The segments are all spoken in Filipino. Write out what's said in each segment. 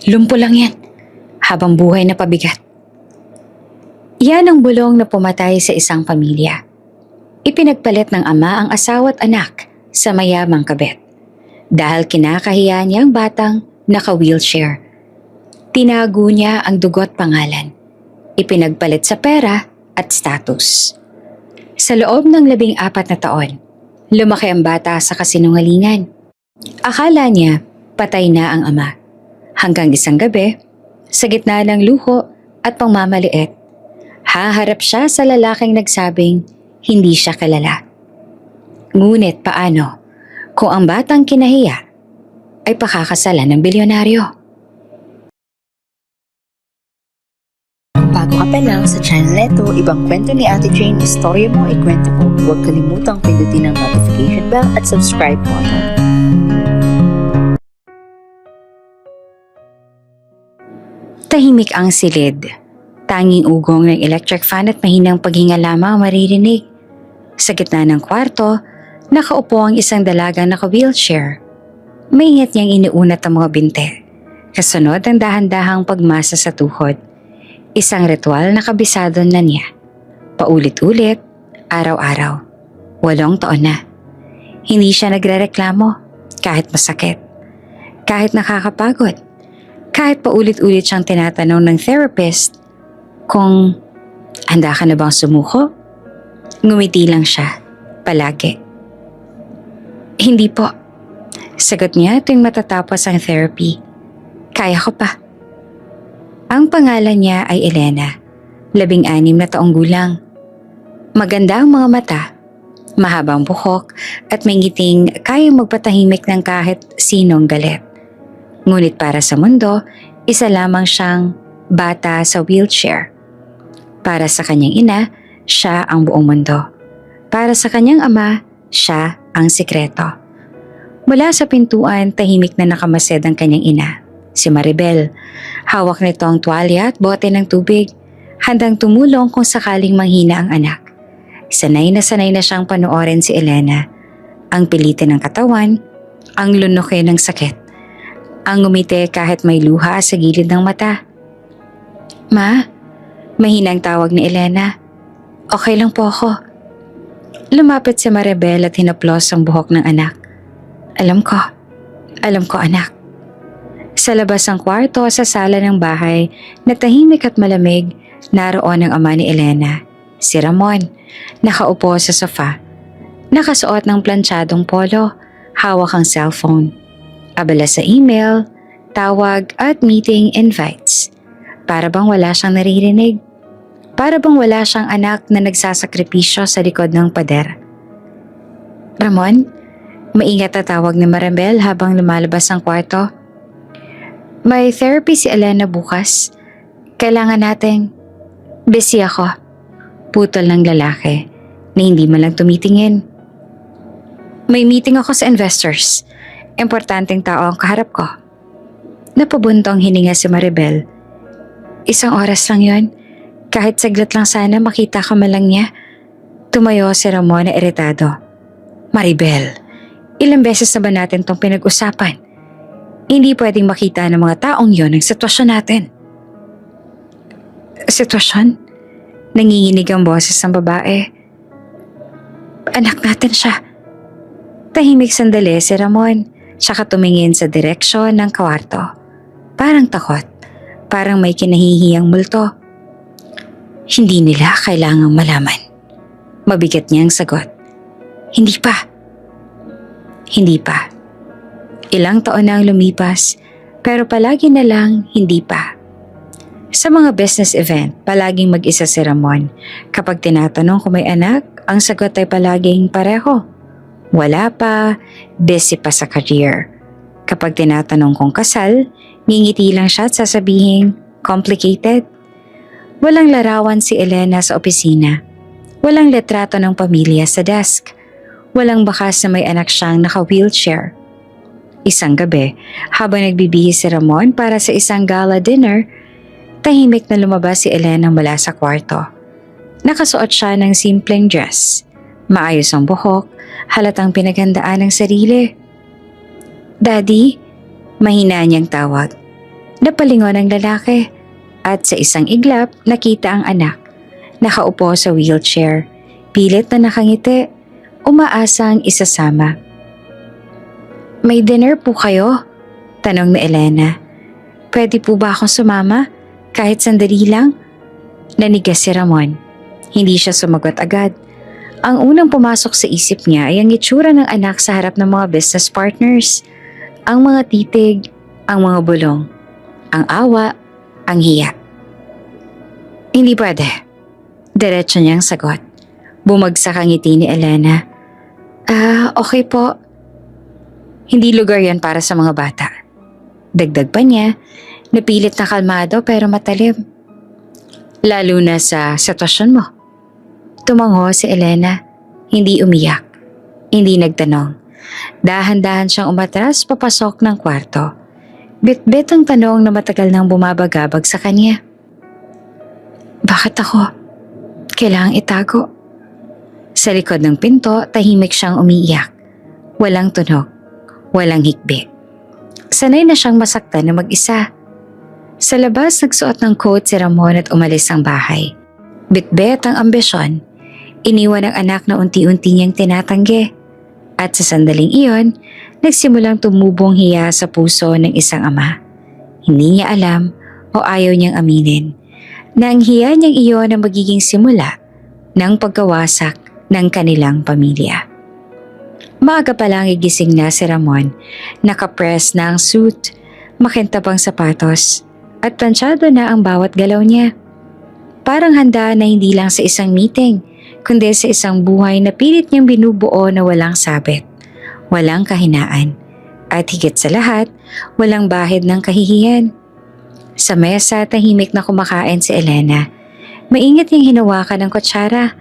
Lumpo lang yan. Habang buhay na pabigat. Yan ang bulong na pumatay sa isang pamilya. Ipinagpalit ng ama ang asawa at anak sa mayamang kabet. Dahil kinakahiya niya ang batang naka-wheelchair. Tinago niya ang dugo't pangalan. Ipinagpalit sa pera at status. Sa loob ng 14 na taon, lumaki ang bata sa kasinungalingan. Akala niya patay na ang ama. Hanggang isang gabi, sa gitna ng luho at pangmamaliit, haharap siya sa lalaking nagsabing hindi siya kilala. Ngunit paano kung ang batang kinahiya ay pakakasalan ng bilyonaryo? Bago ka pa lang sa channel neto, ibang kwento ni Ate Jane, istorya mo, ikwento ko. Huwag kalimutang pindutin ang notification bell at subscribe button. Tahimik ang silid. Tanging ugong ng electric fan at mahinang paghinga lamang maririnig. Sa gitna ng kwarto, nakaupo ang isang dalagang naka-wheelchair. Maingat niyang iniunat ang mga binte. Kasunod ang dahan-dahang pagmasa sa tuhod. Isang ritual na kabisado na niya. Paulit-ulit, araw-araw. 8 taon na. Hindi siya nagrereklamo kahit masakit. Kahit nakakapagod. Kahit paulit-ulit siyang tinatanong ng therapist kung handa ka na bang sumuko? Ngumiti lang siya, palagi. Hindi po. Sagot niya tuwing matatapos ang therapy. Kaya ko pa. Ang pangalan niya ay Elena, 16 na taong gulang. Maganda ang mga mata, mahabang buhok at may ngiting kayang magpatahimik ng kahit sinong galit. Ngunit para sa mundo, isa lamang siyang bata sa wheelchair. Para sa kanyang ina, siya ang buong mundo. Para sa kanyang ama, siya ang sikreto. Mula sa pintuan, tahimik na nakamasid ang kanyang ina, si Maribel. Hawak nito ang tuwalya at bote ng tubig, handang tumulong kung sakaling manghina ang anak. Sanay na siyang panoorin si Elena. Ang pilitin ng katawan, ang lunukin ng sakit. Ang ngumiti kahit may luha sa gilid ng mata. Ma, mahinang tawag ni Elena. Okay lang po ako. Lumapit si Maribel at hinaplos ang buhok ng anak. Alam ko anak. Sa labas ng kwarto sa sala ng bahay na tahimik at malamig, naroon ang ama ni Elena, si Ramon, nakaupo sa sofa. Nakasuot ng plantsadong polo, hawak ang cellphone. Abala sa email, tawag at meeting invites. Para bang wala siyang naririnig. Para bang wala siyang anak na nagsasakripisyo sa likod ng pader. Ramon, maingat na tawag ni Maribel habang lumalabas ang kwarto. May therapy si Elena bukas. Kailangan nating... Busy ako. Putol ng lalaki na hindi man lang tumitingin. May meeting ako sa investors. Importanteng tao ang kaharap ko. Napabuntong hininga si Maribel. 1 oras lang yon. Kahit saglit lang sana makita ka man lang niya. Tumayo si Ramon na iritado. Maribel, ilang beses na ba natin tong pinag-usapan? Hindi pwedeng makita ng mga taong yon ang sitwasyon natin. Sitwasyon? Nanginginig ang boses ng babae. Anak natin siya. Tahimik sandali si Ramon, saka tumingin sa direksyon ng kwarto. Parang takot, parang may kinahihiyang multo. Hindi nila kailangang malaman. Mabigat niyang sagot. Hindi pa. Ilang taon na ang lumipas, pero palagi na lang hindi pa. Sa mga business event, palaging mag-isa si Ramon. Kapag tinatanong kung may anak, ang sagot ay palaging pareho. Wala pa, busy pa sa career. Kapag tinatanong kung kasal, ngingiti lang siya at sasabihin, complicated. Walang larawan si Elena sa opisina. Walang litrato ng pamilya sa desk. Walang bakas na may anak siyang naka-wheelchair. Isang gabi, habang nagbibihis si Ramon para sa isang gala dinner, tahimik na lumabas si Elena mula sa kwarto. Nakasuot siya ng simpleng dress. Maayos ang buhok, halatang pinaghandaan ng sarili. Daddy, mahina niyang tawag. Napalingon ang lalaki at sa isang iglap nakita ang anak. Nakaupo sa wheelchair, pilit na nakangiti, umaasang isasama. May dinner po kayo? Tanong ni Elena. Pwede po ba akong sumama? Kahit sandali lang? Nanigas si Ramon. Hindi siya sumagot agad. Ang unang pumasok sa isip niya ay ang itsura ng anak sa harap ng mga business partners. Ang mga titig, ang mga bulong, ang awa, ang hiya. Hindi pwede. Diretso niyang sagot. Bumagsak ang ngiti ni Elena. Okay po. Hindi lugar yan para sa mga bata. Dagdag pa niya, napilit na kalmado pero matalim. Lalo na sa sitwasyon mo. Tumango si Elena, hindi umiyak, hindi nagtanong. Dahan-dahan siyang umatras papasok ng kwarto. Bit-bit ang tanong na matagal nang bumabagabag sa kanya. Bakit ako? Kailangang itago. Sa likod ng pinto, tahimik siyang umiiyak. Walang tunog, walang hikbi. Sanay na siyang masaktan na mag-isa. Sa labas, nagsuot ng coat si Ramon at umalis ang bahay. Bit-bit ang ambisyon. Iniwan ang anak na unti-unti niyang tinatanggi. At sa sandaling iyon, nagsimulang tumubong hiya sa puso ng isang ama. Hindi niya alam o ayaw niyang aminin na ang hiya niyang iyon ang magiging simula ng pagkawasak ng kanilang pamilya. Maaga pa lang igising na si Ramon, nakapress na ang suit, makintabang sapatos, at plansyado na ang bawat galaw niya. Parang handa na hindi lang sa isang meeting, kundi sa isang buhay na pilit niyang binubuo na walang sabit, walang kahinaan, at higit sa lahat, walang bahid ng kahihiyan. Sa mesa, tahimik na kumakain si Elena. Maingat niyang hinawakan ng kutsara.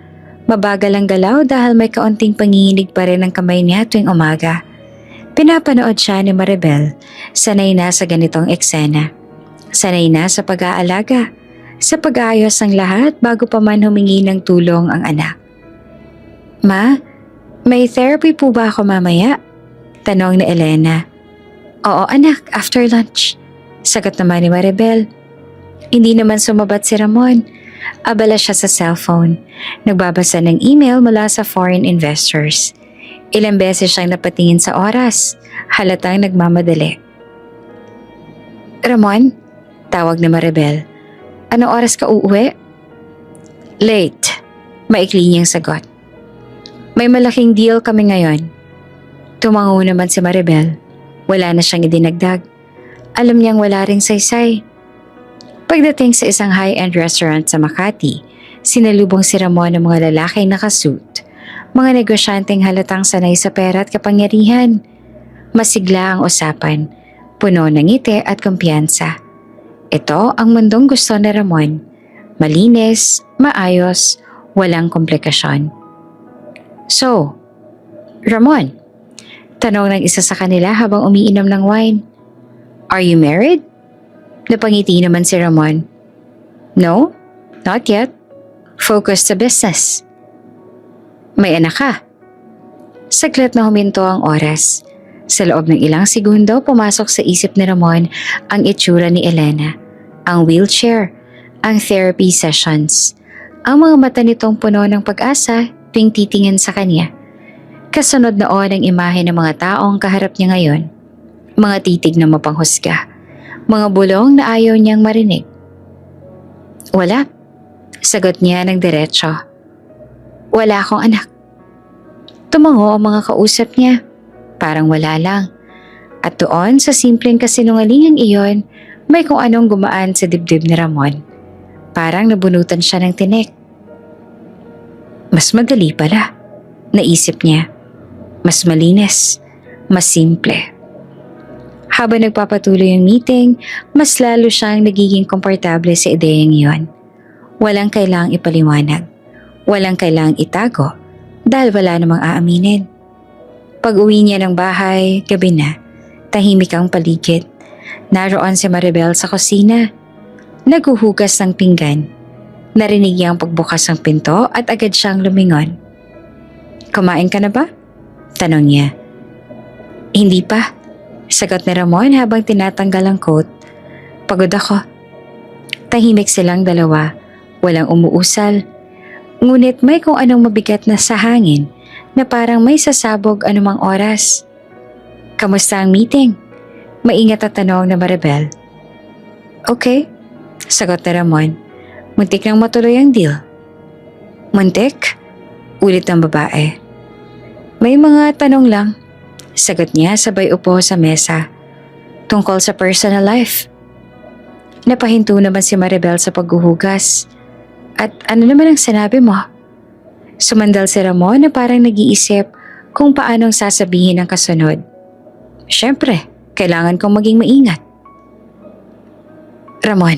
Mabagal ang galaw dahil may kaunting panginginig pa rin ang kamay niya tuwing umaga. Pinapanood siya ni Maribel, sanay na sa ganitong eksena. Sanay na sa pag-aalaga, sa pag-aayos ng lahat bago pa man humingi ng tulong ang anak. Ma, may therapy po ba ako mamaya? Tanong ni Elena. Oo anak, after lunch. Sagot naman ni Maribel. Hindi naman sumabat si Ramon. Abala siya sa cellphone. Nagbabasa ng email mula sa foreign investors. Ilang beses siyang napatingin sa oras. Halatang nagmamadali. Ramon? Tawag ni Maribel. Anong oras ka uuwi? Late. Maikli niyang sagot. May malaking deal kami ngayon. Tumango naman si Maribel. Wala na siyang idinagdag. Alam niyang wala ring saysay. Pagdating sa isang high-end restaurant sa Makati, sinalubong si Ramon ng mga lalaki nakasuit. Mga negosyanteng halatang sanay sa pera at kapangyarihan. Masigla ang usapan, puno ng ngiti at kumpiyansa. Ito ang mundong gusto ni Ramon. Malinis, maayos, walang komplikasyon. So, Ramon, tanong ng isa sa kanila habang umiinom ng wine. Are you married? Napangiti naman si Ramon. No, not yet. Focus sa business. May anak ka. Saglit na huminto ang oras. Sa loob ng ilang segundo, pumasok sa isip ni Ramon ang itsura ni Elena, ang wheelchair, ang therapy sessions, ang mga mata nitong puno ng pag-asa tuwing titingin sa kanya. Kasunod noon ang imahe ng mga taong kaharap niya ngayon. Mga titig na mapanghusga, mga bulong na ayaw niyang marinig. Wala, sagot niya ng diretso. Wala akong anak. Tumango ang mga kausap niya, parang wala lang. At doon sa simpleng kasinungalingang iyon, may kung anong gumaan sa dibdib ni Ramon. Parang nabunutan siya ng tinik. Mas madali pala, naisip niya. Mas malinis, mas simple. Habang nagpapatuloy ang meeting, mas lalo siyang nagiging komportable sa ideyang iyon. Walang kailangang ipaliwanag. Walang kailangang itago dahil wala namang aaminin. Pag-uwi niya ng bahay, gabi na, tahimik ang paligid. Naroon si Maribel sa kusina. Naghuhugas ng pinggan. Narinig niya ang pagbukas ng pinto at agad siyang lumingon. Kumain ka na ba? Tanong niya. Hindi pa. Sagot ni Ramon habang tinatanggal ang coat. Pagod ako. Tahimik silang dalawa, walang umuusal. Ngunit may kung anong mabigat na sa hangin na parang may sasabog anumang oras. Kamusta ang meeting? Maingat at tanong na Maribel. Okay, sagot ni Ramon. Muntik nang matuloy ang deal. Muntik? Ulit ng babae. May mga tanong lang. Sagot niya sabay upo sa mesa. Tungkol sa personal life. Napahinto naman si Maribel sa paghuhugas. At ano naman ang sinabi mo? Sumandal si Ramon na parang nag-iisip kung paanong sasabihin ang kasunod. Siyempre, kailangan kong maging maingat. Ramon,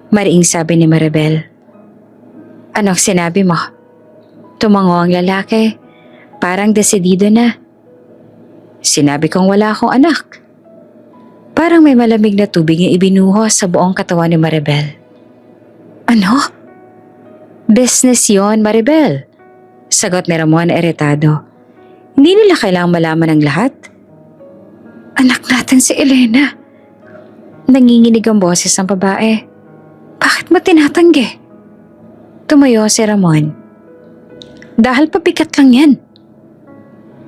mariing sabi ni Maribel. Anong sinabi mo? Tumango ang lalaki. Parang desidido na. Sinabi kong wala akong anak. Parang may malamig na tubig na ibinuhos sa buong katawan ni Maribel. Ano? Business yon, Maribel. Sagot ni Ramon na iritado. Hindi nila kailangang malaman ang lahat. Anak natin si Elena. Nanginginig ang boses ng babae. Bakit mo tinatanggi? Tumayo si Ramon. Dahil pabigat lang yan.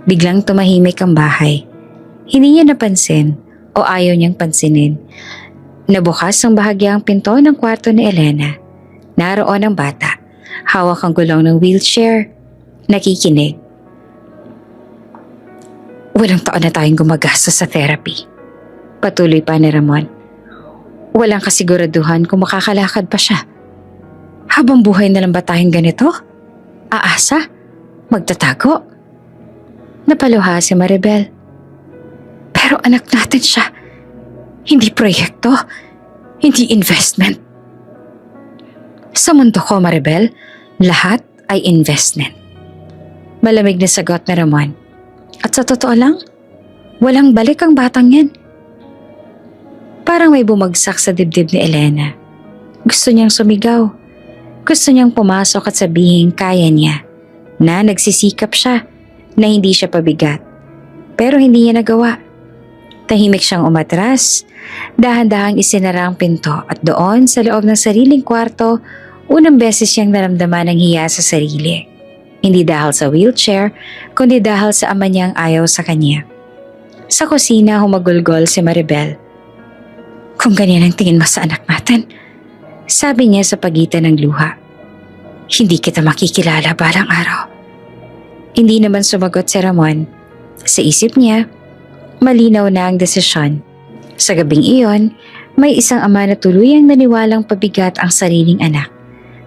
Biglang tumahimik ang bahay. Hindi niya napansin o ayaw niyang pansinin. Nabukas ang bahagyang pinto ng kwarto ni Elena. Naroon ang bata. Hawak ang gulong ng wheelchair. Nakikinig. Walang taon na tayong gumagastos sa therapy. Patuloy pa ni Ramon. Walang kasiguraduhan kung makakalakad pa siya. Habang buhay na lang ba tayong ganito? Aasa? Magtatago? Napaluha si Maribel. Pero anak natin siya. Hindi proyekto. Hindi investment. Sa mundo ko, Maribel, lahat ay investment. Malamig na sagot ni Ramon. At sa totoo lang, walang balik ang batang yan. Parang may bumagsak sa dibdib ni Elena. Gusto niyang sumigaw. Gusto niyang pumasok at sabihin kaya niya na nagsisikap siya, na hindi siya pabigat. Pero hindi niya nagawa. Tahimik siyang umatras, dahan-dahang isinara ang pinto at doon sa loob ng sariling kwarto, unang beses siyang naramdaman ng hiya sa sarili. Hindi dahil sa wheelchair, kundi dahil sa ama niyang ayaw sa kanya. Sa kusina humagulgol si Maribel. Kung ganyan ang tingin mo sa anak natin, sabi niya sa pagitan ng luha. Hindi kita makikilala balang araw. Hindi naman sumagot si Ramon. Sa isip niya, malinaw na ang desisyon. Sa gabing iyon, may isang ama na tuluyang naniwalang pabigat ang sariling anak.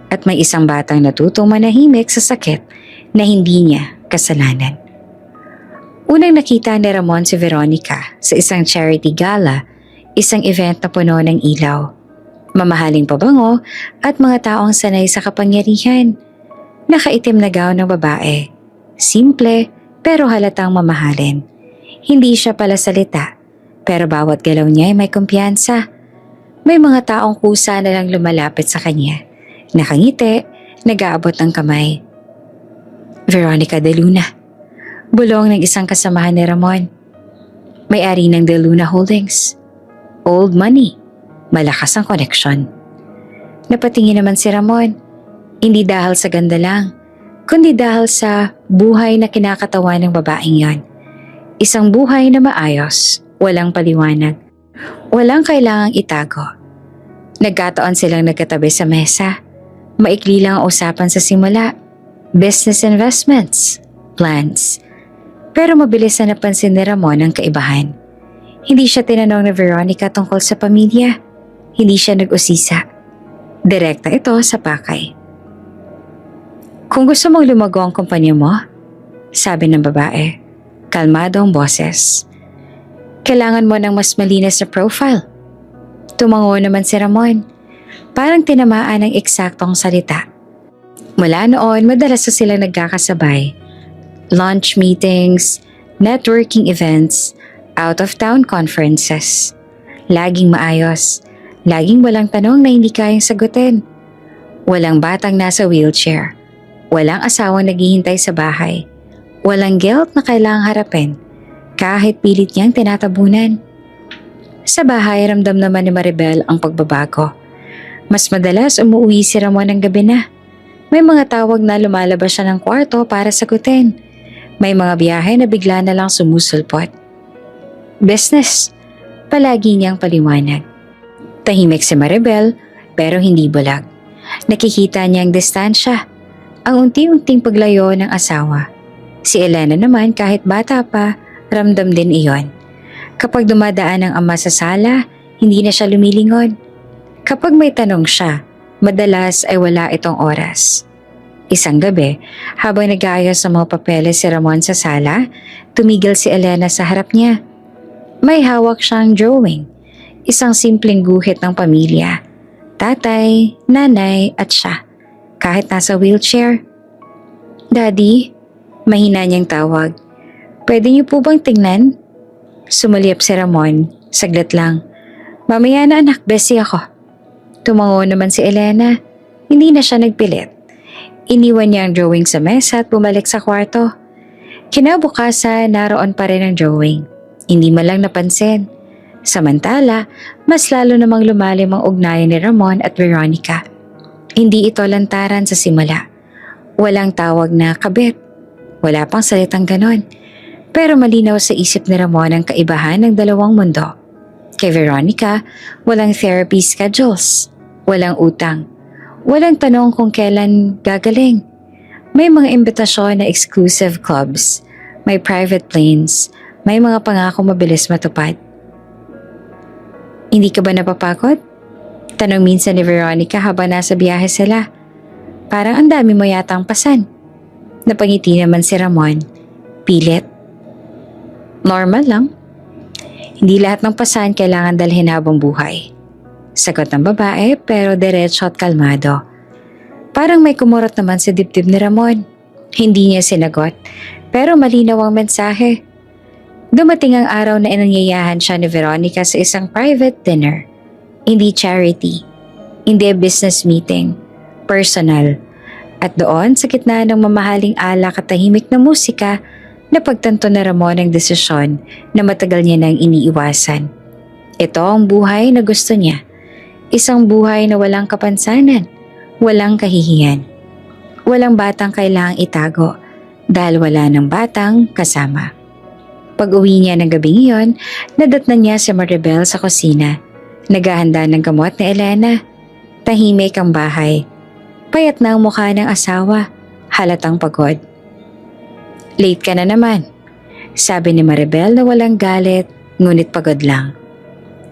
At may isang batang natutong manahimik sa sakit na hindi niya kasalanan. Unang nakita ni Ramon si Veronica sa isang charity gala, isang event na puno ng ilaw. Mamahaling pabango at mga taong sanay sa kapangyarihan. Nakaitim na gown ng babae. Simple pero halatang mamahalin. Hindi siya pala salita, pero bawat galaw niya ay may kumpiyansa. May mga taong kusa na lang lumalapit sa kanya. Nakangiti, nag-aabot ng kamay. Veronica De Luna. Bulong ng isang kasamahan ni Ramon. May-ari ng De Luna Holdings. Old money. Malakas ang koneksyon. Napatingin naman si Ramon. Hindi dahil sa ganda lang, kundi dahil sa buhay na kinakatawan ng babaeng yon. Isang buhay na maayos, walang paliwanag, walang kailangang itago. Nagkataon silang nagkatabi sa mesa. Maikli lang ang usapan sa simula. Business investments, plans. Pero mabilis na napansin ni Ramon ang kaibahan. Hindi siya tinanong ni Veronica tungkol sa pamilya. Hindi siya nag-usisa. Direkta ito sa pakay. Kung gusto mong lumago ang kumpanya mo, sabi ng babae, kalmado ang boses. Kailangan mo ng mas malinis na profile. Tumango naman si Ramon. Parang tinamaan ng eksaktong salita. Mula noon, madalas na silang nagkakasabay. Lunch meetings, networking events, out-of-town conferences. Laging maayos. Laging walang tanong na hindi kayang sagutin. Walang batang nasa wheelchair. Walang asawang naghihintay sa bahay. Walang guilt na kailangang harapin kahit pilit niyang tinatabunan. Sa bahay, ramdam naman ni Maribel ang pagbabago. Mas madalas umuwi si Ramon ng gabi na. May mga tawag na lumalabas siya ng kwarto para sagutin. May mga biyahe na bigla na lang sumusulpot. Business, palagi niyang paliwanag. Tahimik si Maribel pero hindi bulag. Nakikita niya ang distansya, ang unti-unting paglayo ng asawa. Si Elena naman kahit bata pa, ramdam din iyon. Kapag dumadaan ang ama sa sala, hindi na siya lumilingon. Kapag may tanong siya, madalas ay wala itong oras. Isang gabi, habang nag-aayos ng mga papeles si Ramon sa sala, tumigil si Elena sa harap niya. May hawak siyang drawing, isang simpleng guhit ng pamilya. Tatay, nanay at siya, kahit nasa wheelchair. Daddy, mahina niyang tawag. Pwede niyo po bang tingnan? Sumaliap si Ramon, saglit lang. Mamaya na anak, busy ako. Tumango naman si Elena, hindi na siya nagpilit. Iniwan niya ang drawing sa mesa at bumalik sa kwarto. Kinabukasan, naroon pa rin ang drawing. Hindi man lang napansin. Samantala, mas lalo namang lumalim ang ugnayan ni Ramon at Veronica. Hindi ito lantaran sa simula. Walang tawag na kabit. Wala pang salitang ganon. Pero malinaw sa isip ni Ramon ang kaibahan ng dalawang mundo. Kay Veronica, walang therapy schedules. Walang utang. Walang tanong kung kailan gagaling. May mga imbitasyon na exclusive clubs. May private planes. May mga pangako mabilis matupad. Hindi ka ba napapagod? Tanong minsan ni Veronica habang nasa biyahe sila. Parang ang dami mo yatang pasan. Napangiti naman si Ramon. Pilit. Normal lang. Hindi lahat ng pasan kailangan dalhin habang buhay. Sagot ng babae pero diretso at kalmado. Parang may kumurot naman sa dibdib ni Ramon. Hindi niya sinagot pero malinaw ang mensahe. Dumating ang araw na inanyayahan siya ni Veronica sa isang private dinner. Hindi charity, hindi business meeting, personal. At doon sa gitna ng mamahaling alak at tahimik na musika, napagtanto na Ramon ang desisyon na matagal niya nang iniiwasan. Ito ang buhay na gusto niya. Isang buhay na walang kapansanan, walang kahihiyan. Walang batang kailangang itago dahil wala ng batang kasama. Pag-uwi niya ng gabing iyon, nadatnan niya si Maribel sa kusina. Naghahanda ng gamot ni Elena. Tahimik ang bahay. Payat na ang mukha ng asawa. Halatang pagod. Late ka na naman. Sabi ni Maribel na walang galit, ngunit pagod lang.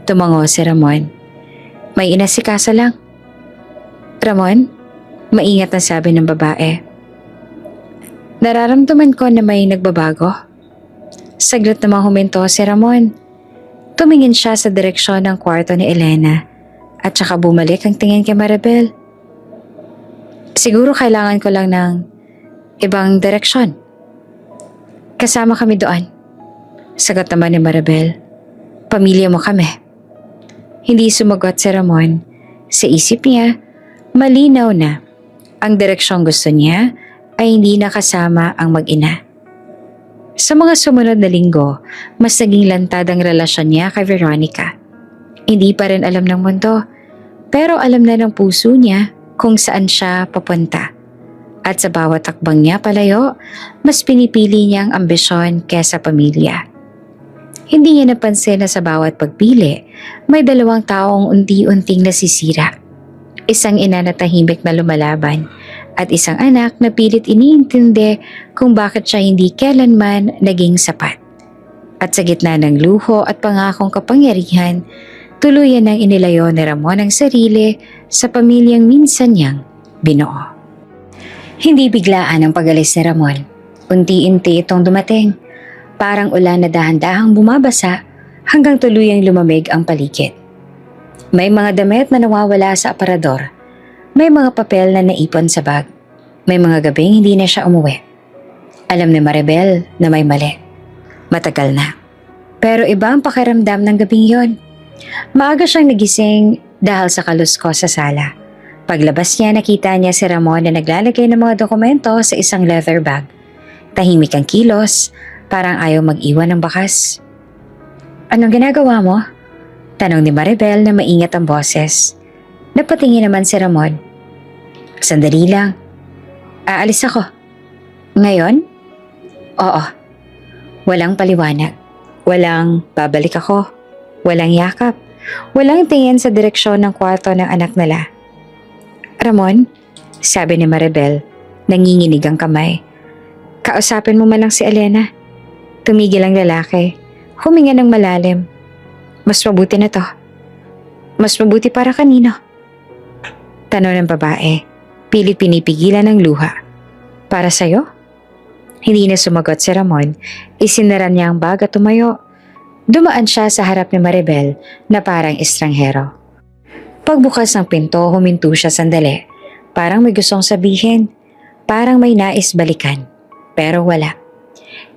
Tumango si Ramon. May inasikasa lang. Ramon, maingat na sabi ng babae. Nararamdaman ko na may nagbabago. Saglit namang huminto si Ramon. Tumingin siya sa direksyon ng kwarto ni Elena at saka bumalik ang tingin kay Maribel. Siguro kailangan ko lang ng ibang direksyon. Kasama kami doon. Sagot naman ni Maribel. Pamilya mo kami. Hindi sumagot si Ramon. Sa isip niya, malinaw na ang direksyong gusto niya ay hindi nakasama ang mag-ina. Sa mga sumunod na linggo, mas naging lantad ang relasyon niya kay Veronica. Hindi pa rin alam ng mundo, pero alam na ng puso niya kung saan siya papunta. At sa bawat takbang niya palayo, mas pinipili niya ang ambisyon kesa pamilya. Hindi niya napansin na sa bawat pagpili, may dalawang taong unti-unting nasisira. Isang ina na tahimik na lumalaban at isang anak na pilit iniintindi kung bakit siya hindi kailanman naging sapat. At sa gitna ng luho at pangakong kapangyarihan, tuluyan nang inilayo ni Ramon ang sarili sa pamilyang minsan niyang binuo. Hindi biglaan ang pag-alis ni Ramon. Unti-unti itong dumating. Parang ulan na dahan-dahang bumabasa hanggang tuluyang lumamig ang paligid. May mga damit na nawawala sa aparador. May mga papel na naipon sa bag. May mga gabing hindi na siya umuwi. Alam ni Maribel na may mali. Matagal na. Pero iba ang pakiramdam ng gabing yon. Maaga siyang nagising dahil sa kaluskos sa sala. Paglabas niya, nakita niya si Ramon na naglalagay ng mga dokumento sa isang leather bag. Tahimik ang kilos, parang ayaw mag-iwan ng bakas. Anong ginagawa mo? Tanong ni Maribel na maingat ang boses. Napatingin naman si Ramon. Sandali lang. Aalis ako. Ngayon? Oo. Walang paliwanag. Walang babalik ako. Walang yakap. Walang tingin sa direksyon ng kwarto ng anak nila. Ramon, sabi ni Maribel, nanginginig ang kamay. Kausapin mo man lang si Elena. Tumigil ang lalaki. Huminga ng malalim. Mas mabuti na to. Mas mabuti para kanino? Tanong ng babae. Pilit pinipigilan ng luha. Para sa'yo? Hindi na sumagot si Ramon. Isinaran niya ang bag at tumayo. Dumaan siya sa harap ni Maribel na parang estranghero. Pagbukas ng pinto, huminto siya sandali. Parang may gustong sabihin. Parang may nais balikan. Pero wala.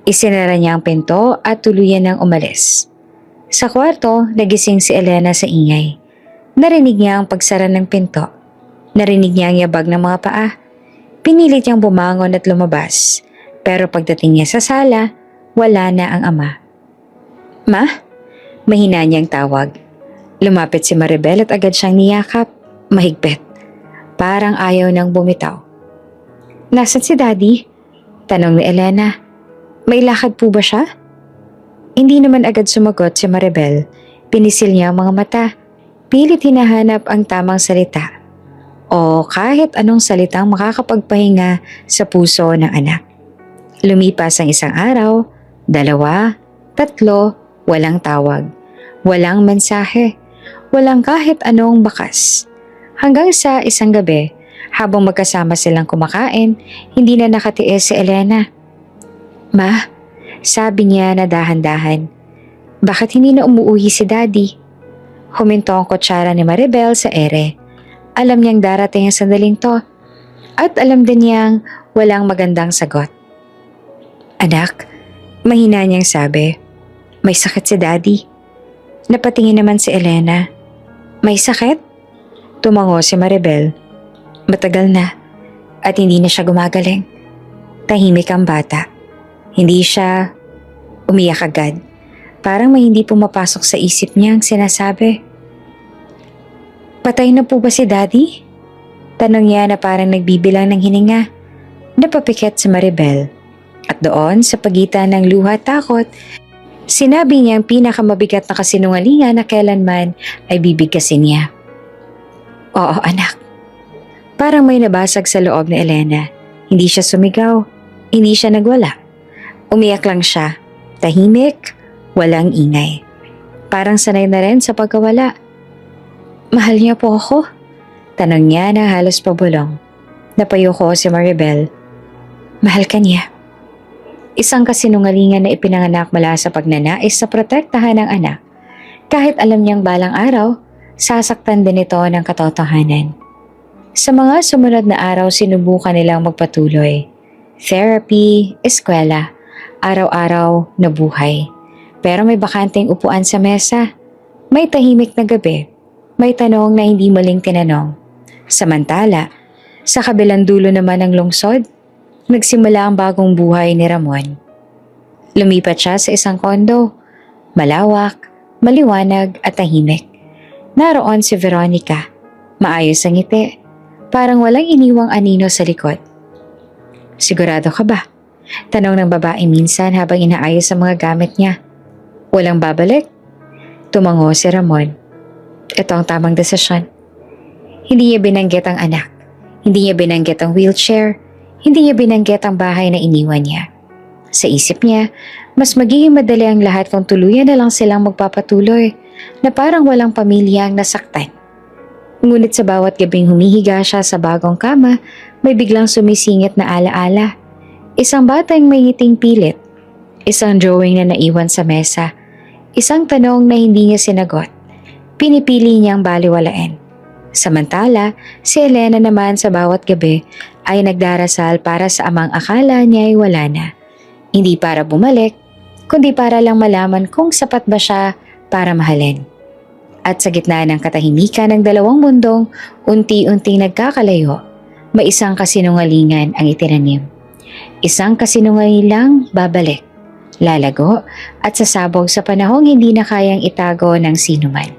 Isinara niya ang pinto at tuluyan nang umalis. Sa kwarto, nagising si Elena sa ingay. Narinig niya ang pagsara ng pinto. Narinig niya ang yabag ng mga paa. Pinilit niyang bumangon at lumabas. Pero pagdating niya sa sala, wala na ang ama. Ma? Mahina niyang tawag. Lumapit si Maribel at agad siyang niyakap. Mahigpit. Parang ayaw nang bumitaw. Nasaan si Daddy? Tanong ni Elena. May lakad po ba siya? Hindi naman agad sumagot si Maribel. Pinisil niya ang mga mata. Pilit hinahanap ang tamang salita. O kahit anong salitang makakapagpahinga sa puso ng anak. Lumipas ang isang araw, 2, 3, walang tawag, walang mensahe, walang kahit anong bakas. Hanggang sa isang gabi, habang magkasama silang kumakain, hindi na nakatiis si Elena. Ma, sabi niya na dahan-dahan, bakit hindi na umuuwi si Daddy? Huminto ang kutsara ni Maribel sa ere. Alam niyang darating ang sandaling to at alam din niyang walang magandang sagot. Anak, mahina niyang sabi, may sakit si Daddy. Napatingin naman si Elena. May sakit? Tumango si Maribel. Matagal na at hindi na siya gumagaling. Tahimik ang bata. Hindi siya umiyak agad. Parang may hindi pumapasok sa isip niya ang sinasabi. Patay na po ba si Daddy? Tanong niya na parang nagbibilang ng hininga. Napapikit si Maribel. At doon sa pagitan ng luha at takot, sinabi niya ang pinakamabigat na kasinungalingan na kailanman ay bibigkasin niya. Oo anak. Parang may nabasag sa loob ni Elena. Hindi siya sumigaw. Hindi siya nagwala. Umiyak lang siya. Tahimik, walang ingay. Parang sanay na rin sa pagkawala. Mahal niya po ako? Tanong niya na halos pabulong. Napayuko si Maribel. Mahal ka niya. Isang kasinungalingan na ipinanganak mula sa pagnanais sa protektahan ng anak. Kahit alam niyang balang araw, sasaktan din ito ng katotohanan. Sa mga sumunod na araw, sinubukan nilang magpatuloy. Therapy, eskwela, araw-araw na buhay. Pero may bakanting upuan sa mesa. May tahimik na gabi. May tanong na hindi muling tinanong. Samantala, sa kabilang dulo naman ng lungsod, nagsimula ang bagong buhay ni Ramon. Lumipat siya sa isang kondo. Malawak, maliwanag at tahimik. Naroon si Veronica. Maayos ang ngiti. Parang walang iniwang anino sa likod. Sigurado ka ba? Tanong ng babae minsan habang inaayos ang mga gamit niya. Walang babalik? Tumango si Ramon. Ito ang tamang desisyon. Hindi niya binanggit ang anak. Hindi niya binanggit ang wheelchair. Hindi niya binanggit ang bahay na iniwan niya. Sa isip niya, mas magiging madali ang lahat kung tuluyan na lang silang magpapatuloy na parang walang pamilyang nasaktan. Ngunit sa bawat gabing humihiga siya sa bagong kama, may biglang sumisingit na alaala. Isang batang may ngiting pilit. Isang drawing na naiwan sa mesa. Isang tanong na hindi niya sinagot. Pinipili niyang baliwalain. Samantala, si Elena naman sa bawat gabi ay nagdarasal para sa amang akala niya ay wala na. Hindi para bumalik, kundi para lang malaman kung sapat ba siya para mahalin. At sa gitna ng katahimikan ng dalawang mundong, unti-unting nagkakalayo, may isang kasinungalingan ang itinanim. Isang kasinungalingang babalik, lalago at sasabog sa panahong hindi na kayang itago ng sinuman.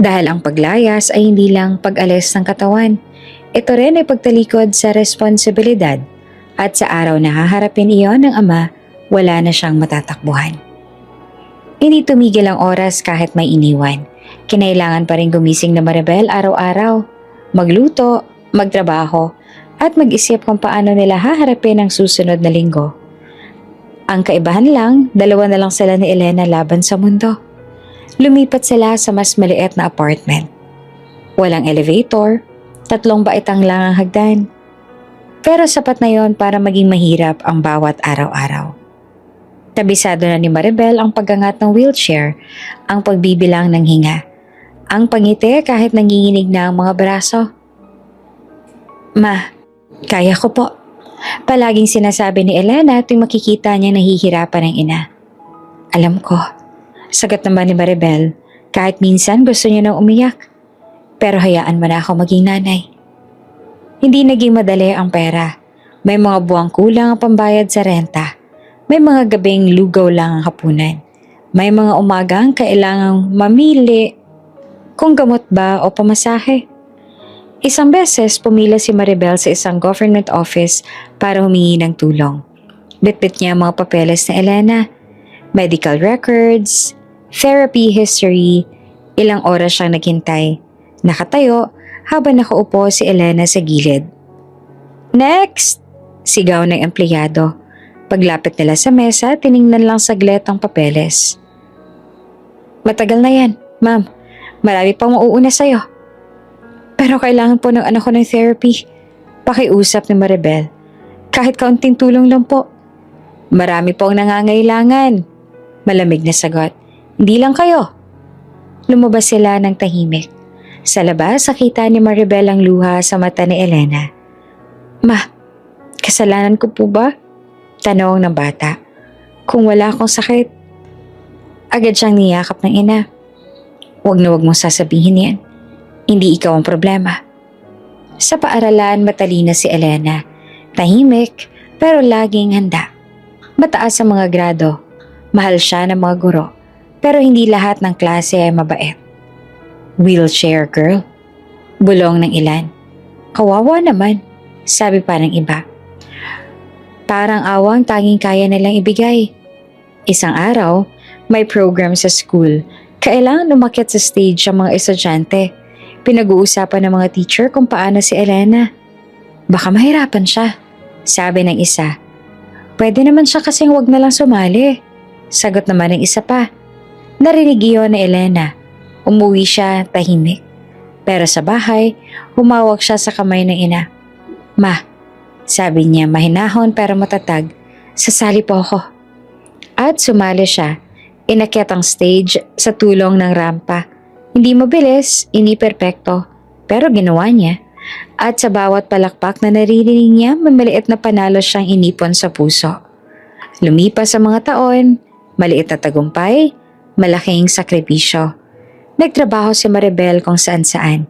Dahil ang paglayas ay hindi lang pag-alis ng katawan. Ito rin ay pagtalikod sa responsibilidad at sa araw na haharapin iyon ng ama, wala na siyang matatakbuhan. Hindi tumigil ang oras kahit may iniwan. Kinailangan pa rin gumising na Maribel araw-araw, magluto, magtrabaho, at mag-isip kung paano nila haharapin ang susunod na linggo. Ang kaibahan lang, dalawa na lang sila ni Elena laban sa mundo. Lumipat sila sa mas maliit na apartment. Walang elevator, 3 baitang lang ang hagdan. Pero sapat na yon para maging mahirap ang bawat araw-araw. Kabisado na ni Maribel ang paggangat ng wheelchair, ang pagbibilang ng hinga, ang pangiti kahit nanginginig na ang mga braso. Ma, kaya ko po. Palaging sinasabi ni Elena tuwing makikita niya nahihirapan ang ina. Alam ko, sagot naman ni Maribel, kahit minsan gusto niya nang umiyak. Pero hayaan mo na ako maging nanay. Hindi naging madali ang pera. May mga buwang kulang ang pambayad sa renta. May mga gabing lugaw lang ang hapunan. May mga umagang kailangang mamili kung gamot ba o pamasahe. Isang beses pumila si Maribel sa isang government office para humingi ng tulong. Bitbit niya ang mga papeles na Elena, medical records, therapy history, ilang oras siyang naghintay. Nakatayo habang nakaupo si Elena sa gilid. Next! Sigaw ng empleyado. Paglapit nila sa mesa, tiningnan lang saglit ang papeles. Matagal na yan, ma'am. Marami pang mauuna sa'yo. Pero kailangan po ng anak ko ng therapy. Pakiusap ni Maribel. Kahit kaunting tulong lang po. Marami pong nangangailangan. Malamig na sagot. Hindi lang kayo. Lumabas sila ng tahimik. Sa labas, nakita ni Maribel ang luha sa mata ni Elena. Ma, kasalanan ko po ba? Tanong ng bata. Kung wala akong sakit. Agad siyang niyakap ng ina. Huwag na huwag mong sasabihin yan. Hindi ikaw ang problema. Sa paaralan, matalino si Elena. Tahimik, pero laging handa. Mataas ang mga grado. Mahal siya ng mga guro. Pero hindi lahat ng klase ay mabait. Wheelchair girl. Bulong ng ilan. Kawawa naman, sabi pa ng iba. Parang awang tanging kaya nilang ibigay. Isang araw, may program sa school. Kailangan umakyat sa stage ang mga estudyante. Pinag-uusapan ng mga teacher kung paano si Elena. Baka mahirapan siya, sabi ng isa. Pwede naman siya kasing wag na lang sumali. Sagot naman ng isa pa. Narinig iyon ni Elena. Umuwi siya tahimik. Pero sa bahay, humawak siya sa kamay ng ina. Ma, sabi niya mahinahon pero matatag, sasali po ako. At sumali siya. Inakyat ang stage sa tulong ng rampa. Hindi mabilis, hindi perpekto, pero ginawa niya. At sa bawat palakpak na naririnig niya, may maliit na panalo siyang inipon sa puso. Lumipas sa mga taon, maliit na tagumpay, malaking sakripisyo. Nagtrabaho si Maribel kung saan-saan.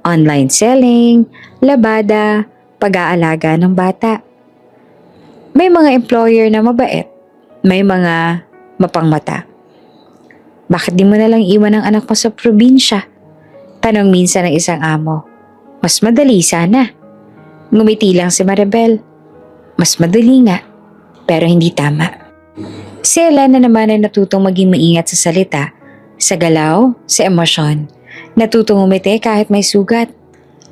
Online selling, labada, pag-aalaga ng bata. May mga employer na mabait, may mga mapangmata. Bakit di mo nalang iwan ang anak mo sa probinsya? Tanong minsan ng isang amo. Mas madali sana. Ngumiti lang si Maribel. Mas madali nga, pero hindi tama. Si Elena naman ay natutong maging maingat sa salita, sa galaw, sa emosyon. Natutong umiti kahit may sugat.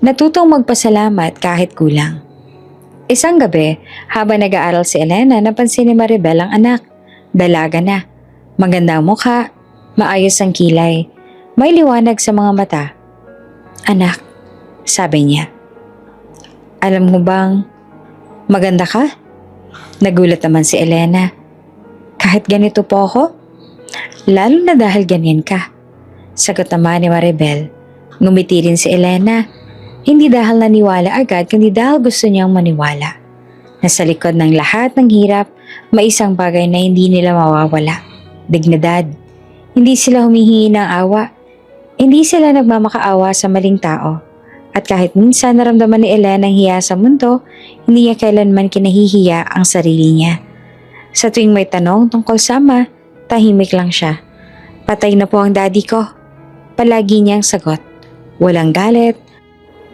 Natutong magpasalamat kahit kulang. Isang gabi, habang nag-aaral si Elena, napansin ni Maribel ang anak. Dalaga na. Maganda ang mukha. Maayos ang kilay. May liwanag sa mga mata. Anak, sabi niya. Alam mo bang maganda ka? Nagulat naman si Elena. Kahit ganito po ako? Lalo na dahil ganyan ka. Sagot naman ni Maribel. Ngumiti rin si Elena. Hindi dahil naniwala agad, kundi dahil gusto niyang maniwala. Nasa likod ng lahat ng hirap, may isang bagay na hindi nila mawawala. Dignidad. Hindi sila humihingi ng awa. Hindi sila nagmamakaawa sa maling tao. At kahit minsan naramdaman ni Elena ang hiya sa mundo, hindi niya kailanman kinahihiya ang sarili niya. Sa tuwing may tanong tungkol sa ama, tahimik lang siya. Patay na po ang daddy ko. Palagi niyang sagot. Walang galit,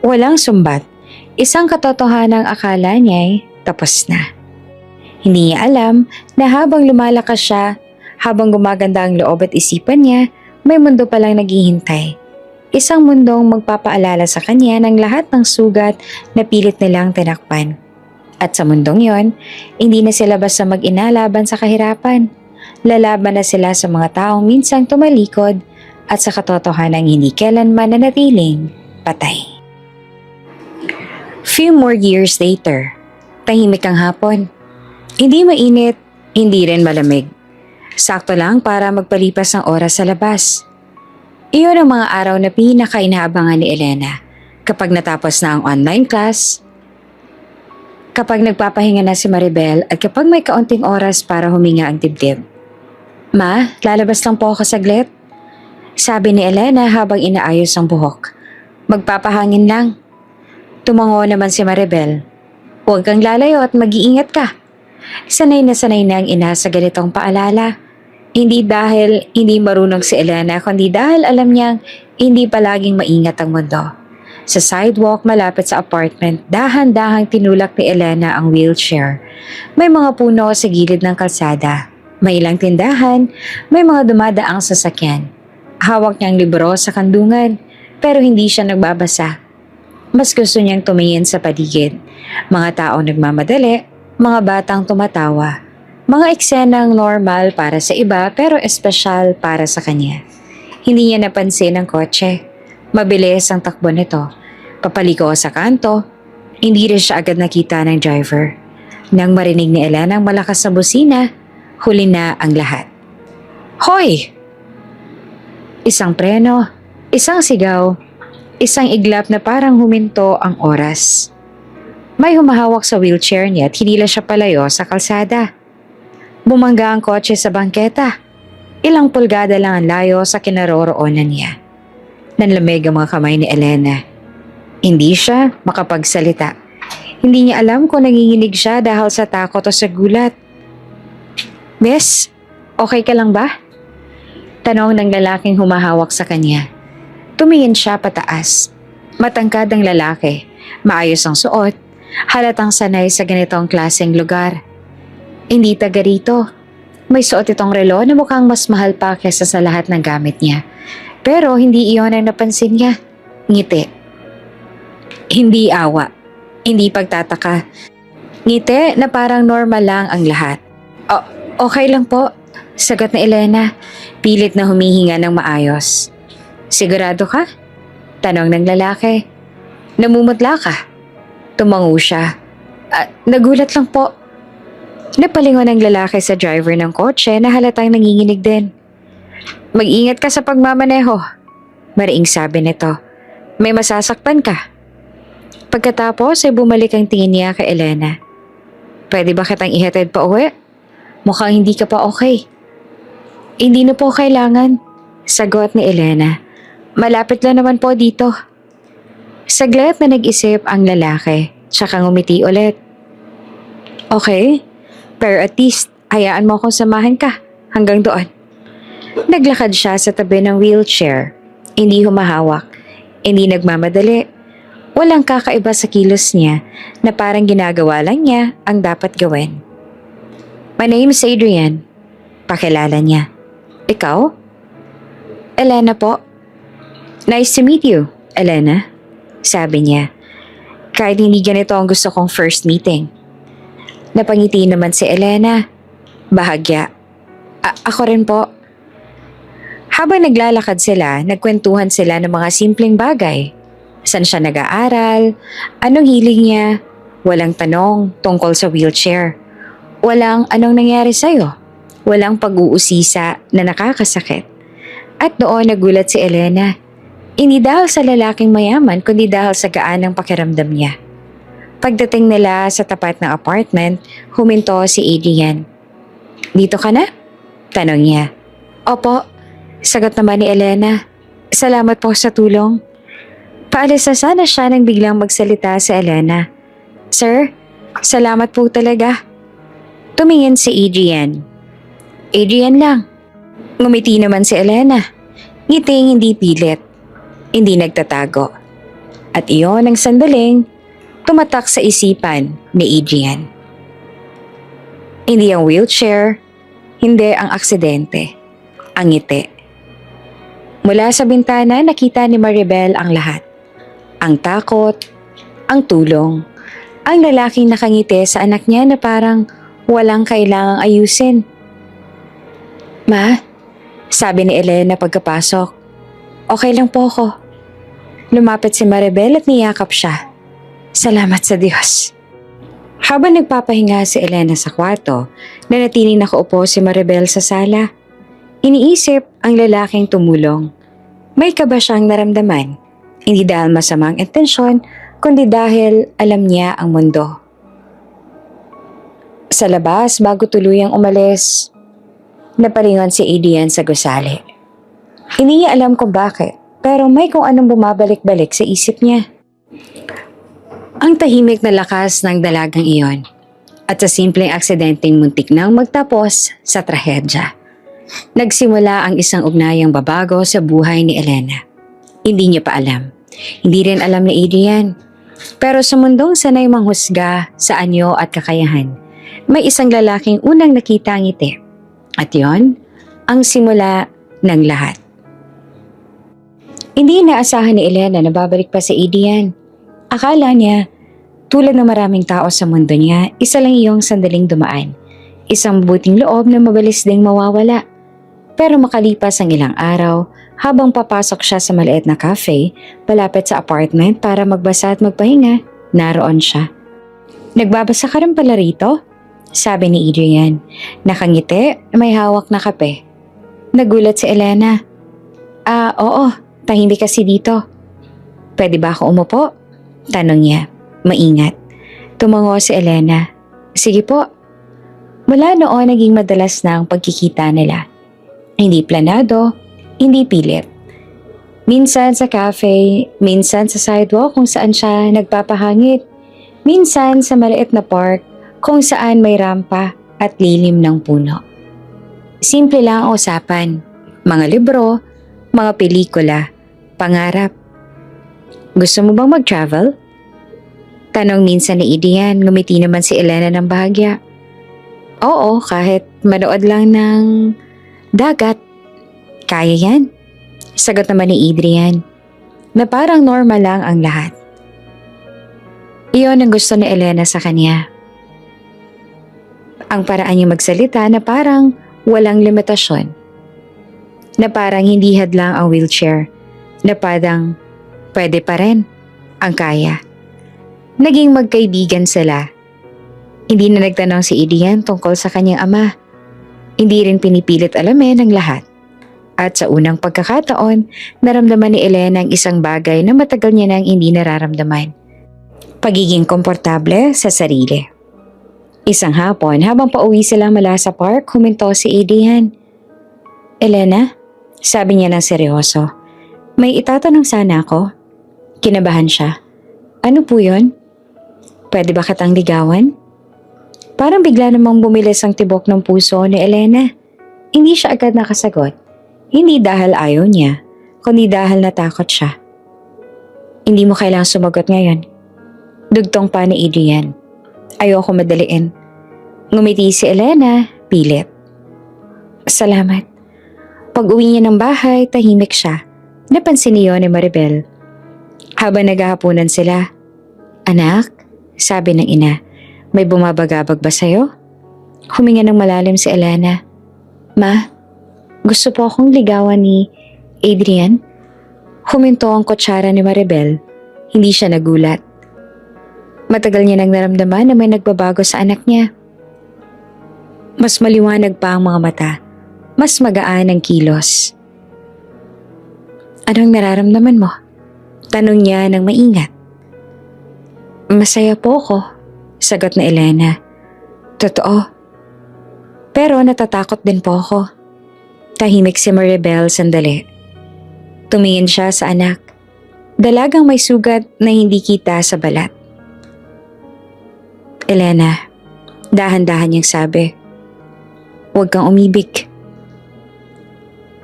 walang sumbat. Isang katotohanang akala niya'y tapos na. Hindi niya alam na habang lumalakas siya, habang gumaganda ang loob at isipan niya, may mundo palang naghihintay. Isang mundong magpapaalala sa kanya ng lahat ng sugat na pilit nilang tinakpan. At sa mundong yon, hindi na sila basta mag-ina laban sa kahirapan. Lalaban na sila sa mga taong minsang tumalikod at sa katotohanang hindi kailanman nanatiling patay. Few more years later, tahimik ang hapon. Hindi mainit, hindi rin malamig. Sakto lang para magpalipas ng oras sa labas. Iyon ang mga araw na pinaka-inaabangan ni Elena. Kapag natapos na ang online class, kapag nagpapahinga na si Maribel at kapag may kaunting oras para huminga ang dibdib. Ma, lalabas lang po ako saglit. Sabi ni Elena habang inaayos ang buhok. Magpapahangin lang. Tumango naman si Maribel. Huwag kang lalayo at mag-iingat ka. Sanay na ang ina sa ganitong paalala. Hindi dahil hindi marunong si Elena, kundi dahil alam niyang hindi palaging maingat ang mundo. Sa sidewalk malapit sa apartment, dahan-dahang tinulak ni Elena ang wheelchair. May mga puno sa gilid ng kalsada. May ilang tindahan, may mga dumadaang sasakyan. Hawak niyang libro sa kandungan, pero hindi siya nagbabasa. Mas gusto niyang tumingin sa paligid. Mga taong nagmamadali, mga batang tumatawa. Mga eksenang normal para sa iba pero espesyal para sa kanya. Hindi niya napansin ang kotse. Mabilis ang takbo nito. Papaliko sa kanto. Hindi rin siya agad nakita ng driver. Nang marinig ni Elena ang malakas na busina, huli na ang lahat. Hoy! Isang preno, isang sigaw, isang iglap na parang huminto ang oras. May humahawak sa wheelchair niya at hinila siya palayo sa kalsada. Bumangga ang kotse sa bangketa. Ilang pulgada lang ang layo sa kinaroroonan niya. Nanlamig ang mga kamay ni Elena. Hindi siya makapagsalita. Hindi niya alam kung nanginginig siya dahil sa takot o sa gulat. Miss, okay ka lang ba? Tanong ng lalaking humahawak sa kanya. Tumingin siya pataas. Matangkad ang lalaki. Maayos ang suot. Halatang sanay sa ganitong klaseng lugar. Hindi taga rito. May suot itong relo na mukhang mas mahal pa kesa sa lahat ng gamit niya. Pero hindi iyon ang napansin niya. Ngiti. Hindi awa. Hindi pagtataka. Ngiti na parang normal lang ang lahat. Okay lang po. Sagot ni Elena. Pilit na humihinga ng maayos. Sigurado ka? Tanong ng lalaki. Namumutla ka? Tumango siya. Nagulat lang po. Napalingon ang lalaki sa driver ng kotse na halatang nanginginig din. Mag-ingat ka sa pagmamaneho. Mariing sabi nito. May masasaktan ka. Pagkatapos ay bumalik ang tingin niya kay Elena. Pwede ba kitang ihatid pa uwi? Mukhang hindi ka pa okay. Hindi na po kailangan. Sagot ni Elena. Malapit lang naman po dito. Saglit na nag-isip ang lalaki, tsaka ngumiti ulit. Okay, pero at least hayaan mo akong samahan ka hanggang doon. Naglakad siya sa tabi ng wheelchair. Hindi humahawak, hindi nagmamadali. Walang kakaiba sa kilos niya na parang ginagawa lang niya ang dapat gawin. My name is Adrian. Pakilala niya. Ikaw? Elena po. Nice to meet you, Elena. Sabi niya. Kahit hindi ganito ang gusto kong first meeting. Napangiti naman si Elena. Bahagya. Ako rin po. Habang naglalakad sila, nagkwentuhan sila ng mga simpleng bagay. Saan siya nag-aaral? Anong hilig niya? Walang tanong tungkol sa wheelchair. Walang anong nangyari sa'yo. Walang pag-uusisa na nakakasakit. At doon nagulat si Elena. Hindi dahil sa lalaking mayaman, kundi dahil sa gaan ng pakiramdam niya. Pagdating nila sa tapat ng apartment, huminto si Adrian. Dito ka na? Tanong niya. Opo, sagot naman ni Elena. Salamat po sa tulong. Paalis na sana siya nang biglang magsalita si Elena. Sir, salamat po talaga. Tumingin si Adrian. Adrian lang. Ngumiti naman si Elena. Ngiting hindi pilit, hindi nagtatago. At iyon ang sandaling tumatak sa isipan ni Adrian. Hindi ang wheelchair, hindi ang aksidente, ang ngiti. Mula sa bintana nakita ni Maribel ang lahat. Ang takot, ang tulong, ang lalaking nakangiti sa anak niya na parang walang kailangang ayusin. Ma, sabi ni Elena pagkapasok, okay lang po ako. Lumapit si Maribel at niyakap siya. Salamat sa Diyos. Habang nagpapahinga si Elena sa kwarto, nanatiling nakaupo si Maribel sa sala. Iniisip ang lalaking tumulong. May kaba siyang naramdaman, hindi dahil masamang intensyon, kundi dahil alam niya ang mundo. Sa labas, bago tuluyang umalis, napalingon si Adrian sa gusali. Hindi niya alam kung bakit, pero may kung anong bumabalik-balik sa isip niya. Ang tahimik na lakas ng dalagang iyon at sa simpleng aksidenteng muntik nang magtapos sa trahedya. Nagsimula ang isang ugnayang babago sa buhay ni Elena. Hindi niya pa alam. Hindi rin alam ni Adrian. Pero sa mundong sanay manghusga sa anyo at kakayahan, may isang lalaking unang nakita ang ngiti. At yon ang simula ng lahat. Hindi inaasahan ni Elena na babalik pa si Adrian. Akala niya, tulad ng maraming tao sa mundo niya, isa lang iyong sandaling dumaan. Isang buting loob na mabilis ding mawawala. Pero makalipas ang ilang araw, habang papasok siya sa maliit na cafe, palapit sa apartment para magbasa at magpahinga, naroon siya. Nagbabasa ka rin pala rito? Sabi ni Adrian. Nakangiti, may hawak na kape. Nagulat si Elena. Oo, tahimik kasi dito. Pwede ba ako umupo? Tanong niya, maingat. Tumango si Elena. Sige po. Mula noon naging madalas na ang pagkikita nila. Hindi planado, hindi pilit. Minsan sa cafe, minsan sa sidewalk kung saan siya nagpapahangit. Minsan sa maliit na park kung saan may rampa at lilim ng puno. Simple lang ang usapan. Mga libro, mga pelikula, pangarap. Gusto mo bang mag-travel? Tanong minsan ni Adrian, ngumiti naman si Elena ng bahagya. Oo, kahit manood lang ng dagat. Kaya yan. Sagot naman ni Adrian, na parang normal lang ang lahat. Iyon ang gusto ni Elena sa kanya. Ang paraan niya magsalita na parang walang limitasyon. Na parang hindi hadlang ang wheelchair. Na parang pwede pa rin ang kaya. Naging magkaibigan sila. Hindi na nagtanong si Adrian tungkol sa kanyang ama. Hindi rin pinipilit alamin ang lahat. At sa unang pagkakataon, naramdaman ni Elena ang isang bagay na matagal niya nang hindi nararamdaman. Pagiging komportable sa sarili. Isang hapon, habang pauwi sila mula sa park, huminto si Adrian. Elena, sabi niya ng seryoso, may itatanong sana ako. Kinabahan siya. Ano po yun? Pwede ba kitang ligawan? Parang bigla namang bumilis ang tibok ng puso ni Elena. Hindi siya agad nakasagot. Hindi dahil ayaw niya, kundi dahil natakot siya. Hindi mo kailangang sumagot ngayon. Dugtong pa ni Adrian. Ayoko madaliin. Ngumiti si Elena, pilit. Salamat. Pag-uwi niya ng bahay, tahimik siya. Napansin niyo ni Maribel. Habang naghahapunan sila, Anak, sabi ng ina, may bumabagabag ba sa'yo? Huminga ng malalim si Elena. Ma, gusto po akong ligawan ni Adrian. Huminto ang kutsara ni Maribel. Hindi siya nagulat. Matagal niya nang naramdaman na may nagbabago sa anak niya. Mas maliwanag pa ang mga mata. Mas magaan ang kilos. Anong nararamdaman mo? Tanong niya ng maingat. Masaya po ko, sagot na Elena. Totoo. Pero natatakot din po ako. Tahimik si Maribel sandali. Tumingin siya sa anak. Dalagang may sugat na hindi kita sa balat. Elena, dahan-dahan niyang sabi. Huwag kang umibig.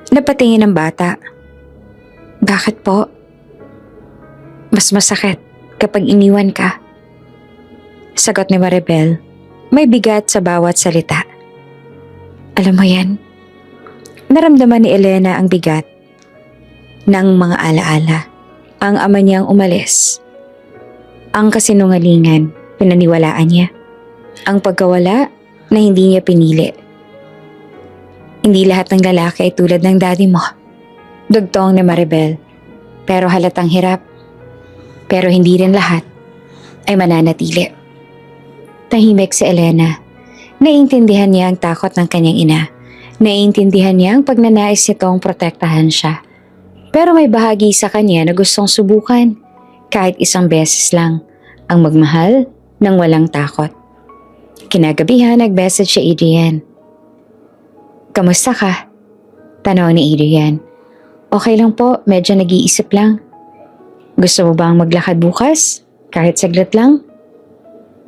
Napatingin ang bata. Bakit po? Mas masakit kapag iniwan ka. Sagot ni Maribel, may bigat sa bawat salita. Alam mo yan, naramdaman ni Elena ang bigat ng mga alaala. Ang ama niyang umalis. Ang kasinungalingan, pinaniwalaan niya. Ang pagkawala na hindi niya pinili. Hindi lahat ng lalaki ay tulad ng daddy mo. Dugtong ni Maribel. Pero halatang hirap. Pero hindi rin lahat ay mananatili. Tahimik si Elena. Naiintindihan niya ang takot ng kanyang ina. Naiintindihan niya ang pagnanais nitong protektahan siya. Pero may bahagi sa kanya na gustong subukan kahit isang beses lang ang magmahal ng walang takot. Kinagabihan nag-message si Adrian. Kamusta ka? Tanong ni Adrian. Okay lang po, medyo nag-iisip lang. Gusto mo bang maglakad bukas? Kahit saglit lang?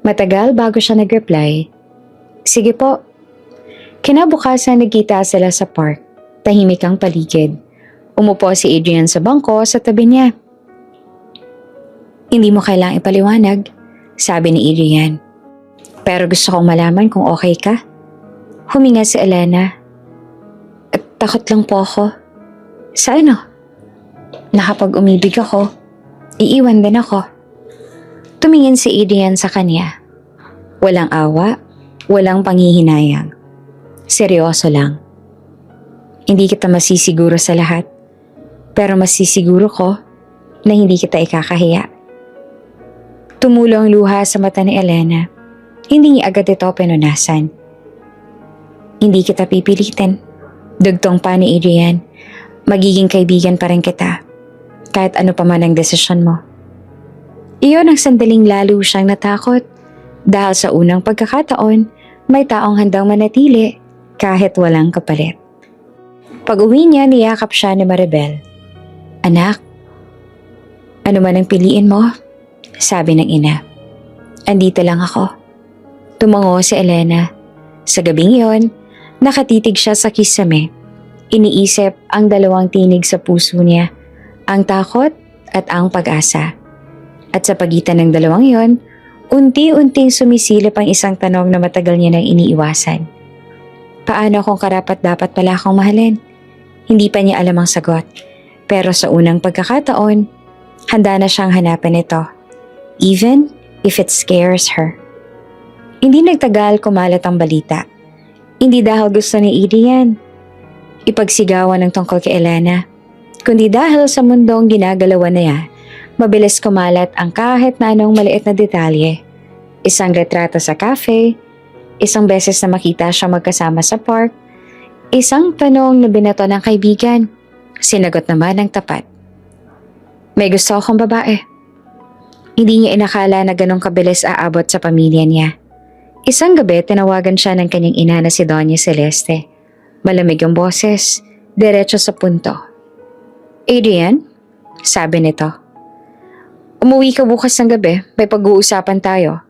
Matagal bago siya nag-reply. Sige po. Kinabukasan nagkita sila sa park. Tahimik ang paligid. Umupo si Adrian sa bangko sa tabi niya. Hindi mo kailangang ipaliwanag, sabi ni Adrian. Pero gusto kong malaman kung okay ka. Huminga si Elena. At takot lang po ako. Sa ano? Nakapag umibig ako, iiwan din ako. Tumingin si Adrian sa kanya. Walang awa, walang panghihinayang. Seryoso lang. Hindi kita masisiguro sa lahat. Pero masisiguro ko na hindi kita ikakahiya. Tumulo ang luha sa mata ni Elena. Hindi niya agad ito pinunasan. Hindi kita pipilitin. Dugtong pa ni Adrian. Magiging kaibigan pa rin kita. Kahit ano pa man ang desisyon mo. Iyon ang sandaling lalo siyang natakot. Dahil sa unang pagkakataon, may taong handang manatili kahit walang kapalit. Pag-uwi niya, niyakap siya ni Maribel. Anak, ano man ang piliin mo, sabi ng ina. Andito lang ako. Tumango si Elena. Sa gabing yon, nakatitig siya sa kisame. Iniisip ang dalawang tinig sa puso niya, ang takot at ang pag-asa. At sa pagitan ng dalawang yon, unti-unting sumisilip ang isang tanong na matagal niya nang iniiwasan. Paano kung karapat-dapat pala akong mahalin? Hindi pa niya alam ang sagot. Pero sa unang pagkakataon, handa na siyang hanapin ito. Even if it scares her. Hindi nagtagal kumalat ang balita. Hindi dahil gusto ni Adrian ipagsigawan ng tungkol kay Elena, kundi dahil sa mundong ginagalawan niya, mabilis kumalat ang kahit na anong maliit na detalye. Isang retrato sa cafe, isang beses na makita siya magkasama sa park, isang tanong na binato ng kaibigan, sinagot naman ng tapat. May gusto akong babae. Hindi niya inakala na ganong kabilis aabot sa pamilya niya. Isang gabi, tinawagan siya ng kanyang ina na si Doña Celeste. Malamig ang boses, diretso sa punto. Adrian, sabi nito. Umuwi ka bukas ng gabi, may pag-uusapan tayo.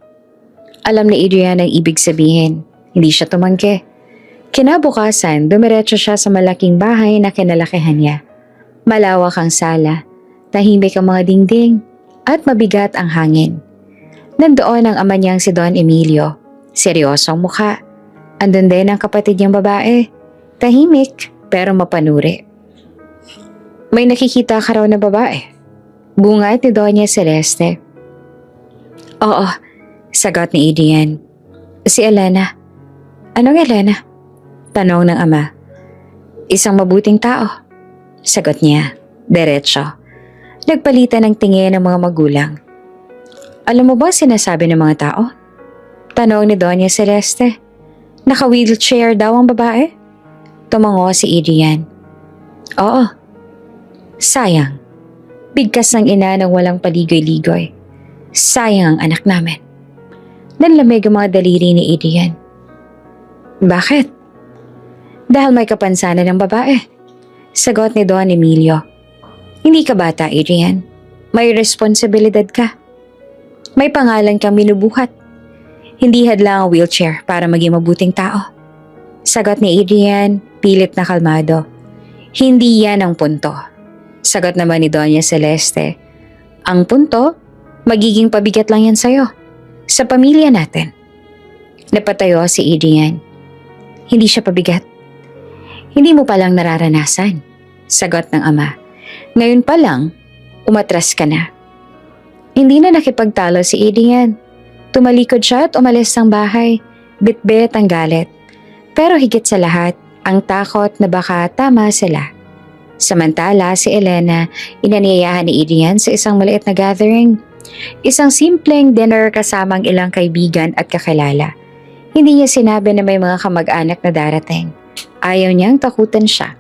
Alam ni Adrian ang ibig sabihin. Hindi siya tumanggi. Kinabukasan, dumiretso siya sa malaking bahay na kinalakihan niya. Malawak ang sala, tahimik ang mga dingding, at mabigat ang hangin. Nandoon ang ama niyang si Don Emilio. Seryosong mukha. Andun din ang kapatid niyang babae. Tahimik pero mapanuri. May nakikita ka raw na babae. Bungad ni Doña Celeste. Oo, sagot ni Adrian. Si Elena. Anong Elena? Tanong ng ama. Isang mabuting tao. Sagot niya, diretso. Nagpalitan ng tingin ng mga magulang. Alam mo ba sinasabi ng mga tao? Tanong ni Doña Celeste. Naka-wheelchair daw ang babae? Tumango si Adrian. Oo. Sayang. Bigkas ng ina ng walang paligoy-ligoy. Sayang ang anak namin. Nanlamig ang mga daliri ni Adrian. Bakit? Dahil may kapansanan ng babae. Sagot ni Don Emilio. Hindi ka bata, Adrian. May responsibilidad ka. May pangalan kang minubuhat. Hindi hadlang ang wheelchair para maging mabuting tao. Sagot ni Adrian, pilit na kalmado. Hindi yan ang punto. Sagot naman ni Doña Celeste. Ang punto, magiging pabigat lang yan sa'yo. Sa pamilya natin. Napatayo si Adrian. Hindi siya pabigat. Hindi mo palang nararanasan. Sagot ng ama. Ngayon pa lang, umatras ka na. Hindi na nakipagtalo si Adrian. Tumalikod siya at umalis ng bahay. Bitbit ang galit. Pero higit sa lahat, ang takot na baka tama sila. Samantala si Elena, inaniyayahan ni Adrian sa isang maliit na gathering. Isang simpleng dinner kasamang ilang kaibigan at kakilala. Hindi niya sinabi na may mga kamag-anak na darating. Ayaw niyang takutan siya.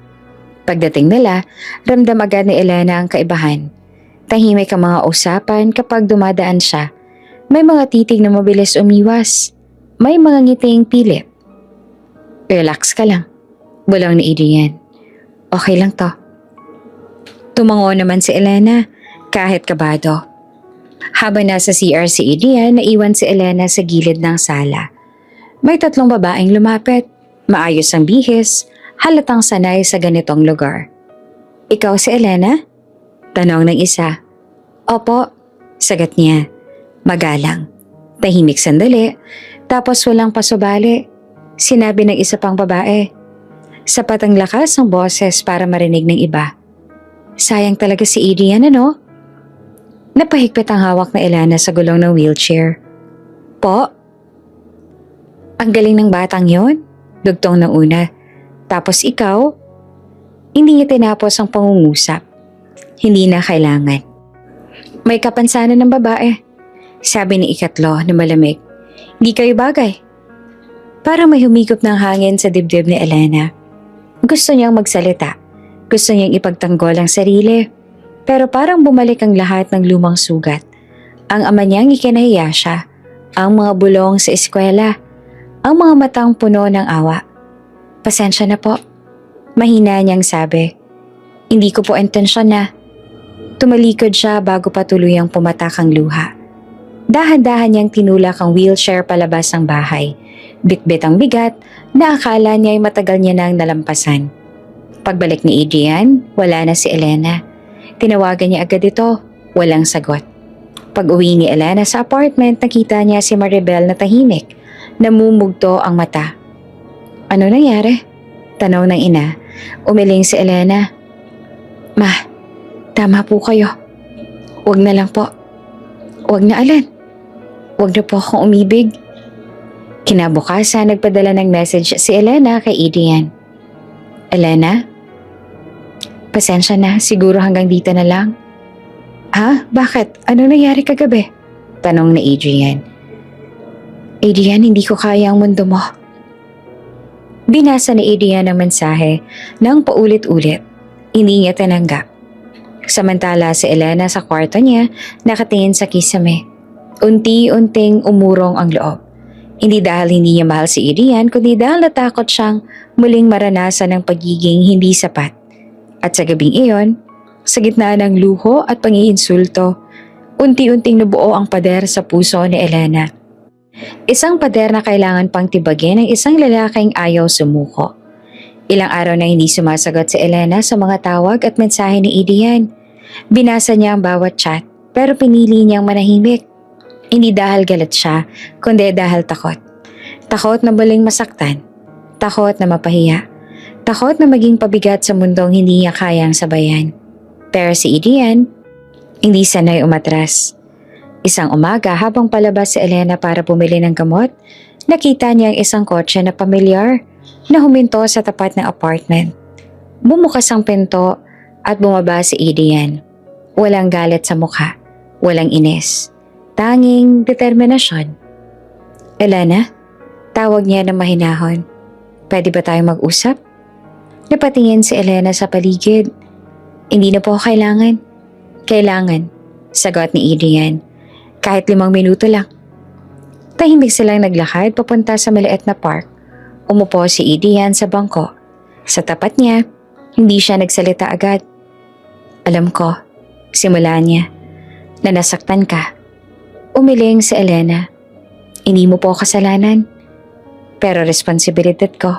Pagdating nila, ramdam agad ni Elena ang kaibahan. Tahimik ang mga usapan kapag dumadaan siya. May mga titig na mabilis umiwas. May mga ngiting pilit. Relax ka lang, bulong ni Adrian. Okay lang to. Tumango naman si Elena, kahit kabado. Habang nasa CR si Adrian, naiwan si Elena sa gilid ng sala. May 3 babaeng lumapit, maayos ang bihis, halatang sanay sa ganitong lugar. Ikaw si Elena? Tanong ng isa. Opo, sagot niya. Magalang. Tahimik sandali, tapos walang pasubali. Sinabi ng isa pang babae. Sapat ang lakas ng boses para marinig ng iba. Sayang talaga si Adrian, ano? Napahigpit ang hawak na Elena sa gulong ng wheelchair. Po? Ang galing ng batang yon? Dugtong ng una. Tapos ikaw? Hindi niya tinapos ang pangungusap. Hindi na kailangan. May kapansanan ng babae. Sabi ni ikatlo na malamig. Hindi kayo bagay. Para may humigop ng hangin sa dibdib ni Elena. Gusto niyang magsalita. Gusto niyang ipagtanggol ang sarili. Pero parang bumalik ang lahat ng lumang sugat. Ang ama niyang ikinahiya siya. Ang mga bulong sa eskwela. Ang mga matang puno ng awa. Pasensya na po. Mahina niyang sabi. Hindi ko po intensyon na. Tumalikod siya bago pa tuluyang pumatak ang luha. Dahan-dahan niyang tinulak ang wheelchair palabas ng bahay. Bitbit ang bigat na akala niya ay matagal niya nang nalampasan. Pagbalik ni Adrian, wala na si Elena. Tinawagan niya agad ito, walang sagot. Pag-uwi ni Elena sa apartment, nakita niya si Maribel na tahimik. Namumugto ang mata. Ano nangyari? Tanaw ng ina. Umiling si Elena. Ma, tama po kayo. Huwag na lang po. Huwag na alin. Huwag na po akong umibig. Kinabukasan, nagpadala ng message si Elena kay Adrian. Elena? Pasensya na, siguro hanggang dito na lang. Ha? Bakit? Ano nangyari kagabi? Tanong ni Adrian. Adrian, hindi ko kaya ang mundo mo. Binasa ni Adrian ang mensahe nang paulit-ulit. Hindi niya tinanggap. Samantala si Elena sa kwarto niya nakatingin sa kisame. Unti-unting umurong ang loob. Hindi dahil hindi niya mahal si Adrian, kundi dahil natakot siyang muling maranasan ng pagiging hindi sapat. At sa gabing iyon, sa gitna ng luho at pangiinsulto, unti-unting nabuo ang pader sa puso ni Elena. Isang pader na kailangan pang tibagin ng isang lalaking ayaw sumuko. Ilang araw na hindi sumasagot si Elena sa mga tawag at mensahe ni Adrian. Binasa niya ang bawat chat, pero pinili niyang manahimik. Hindi dahil galit siya, kundi dahil takot. Takot na muling masaktan. Takot na mapahiya. Takot na maging pabigat sa mundong hindi niya kayang sabayan. Pero si Adrian, hindi sanay umatras. Isang umaga habang palabas si Elena para bumili ng gamot, nakita niya ang isang kotse na pamilyar na huminto sa tapat ng apartment. Bumukas ang pinto at bumaba si Adrian. Walang galit sa mukha, walang inis. Tanging determinasyon. Elena, tawag niya ng mahinahon. Pwede ba tayong mag-usap? Napatingin si Elena sa paligid. Hindi na po kailangan. Kailangan, sagot ni Adrian. Kahit 5 minuto lang. Tahimik silang naglakad papunta sa maliit na park. Umupo si Adrian sa bangko. Sa tapat niya, hindi siya nagsalita agad. Alam ko, simula niya, na nasaktan ka. Umiling si Elena. Hindi mo po kasalanan. Pero responsibilidad ko,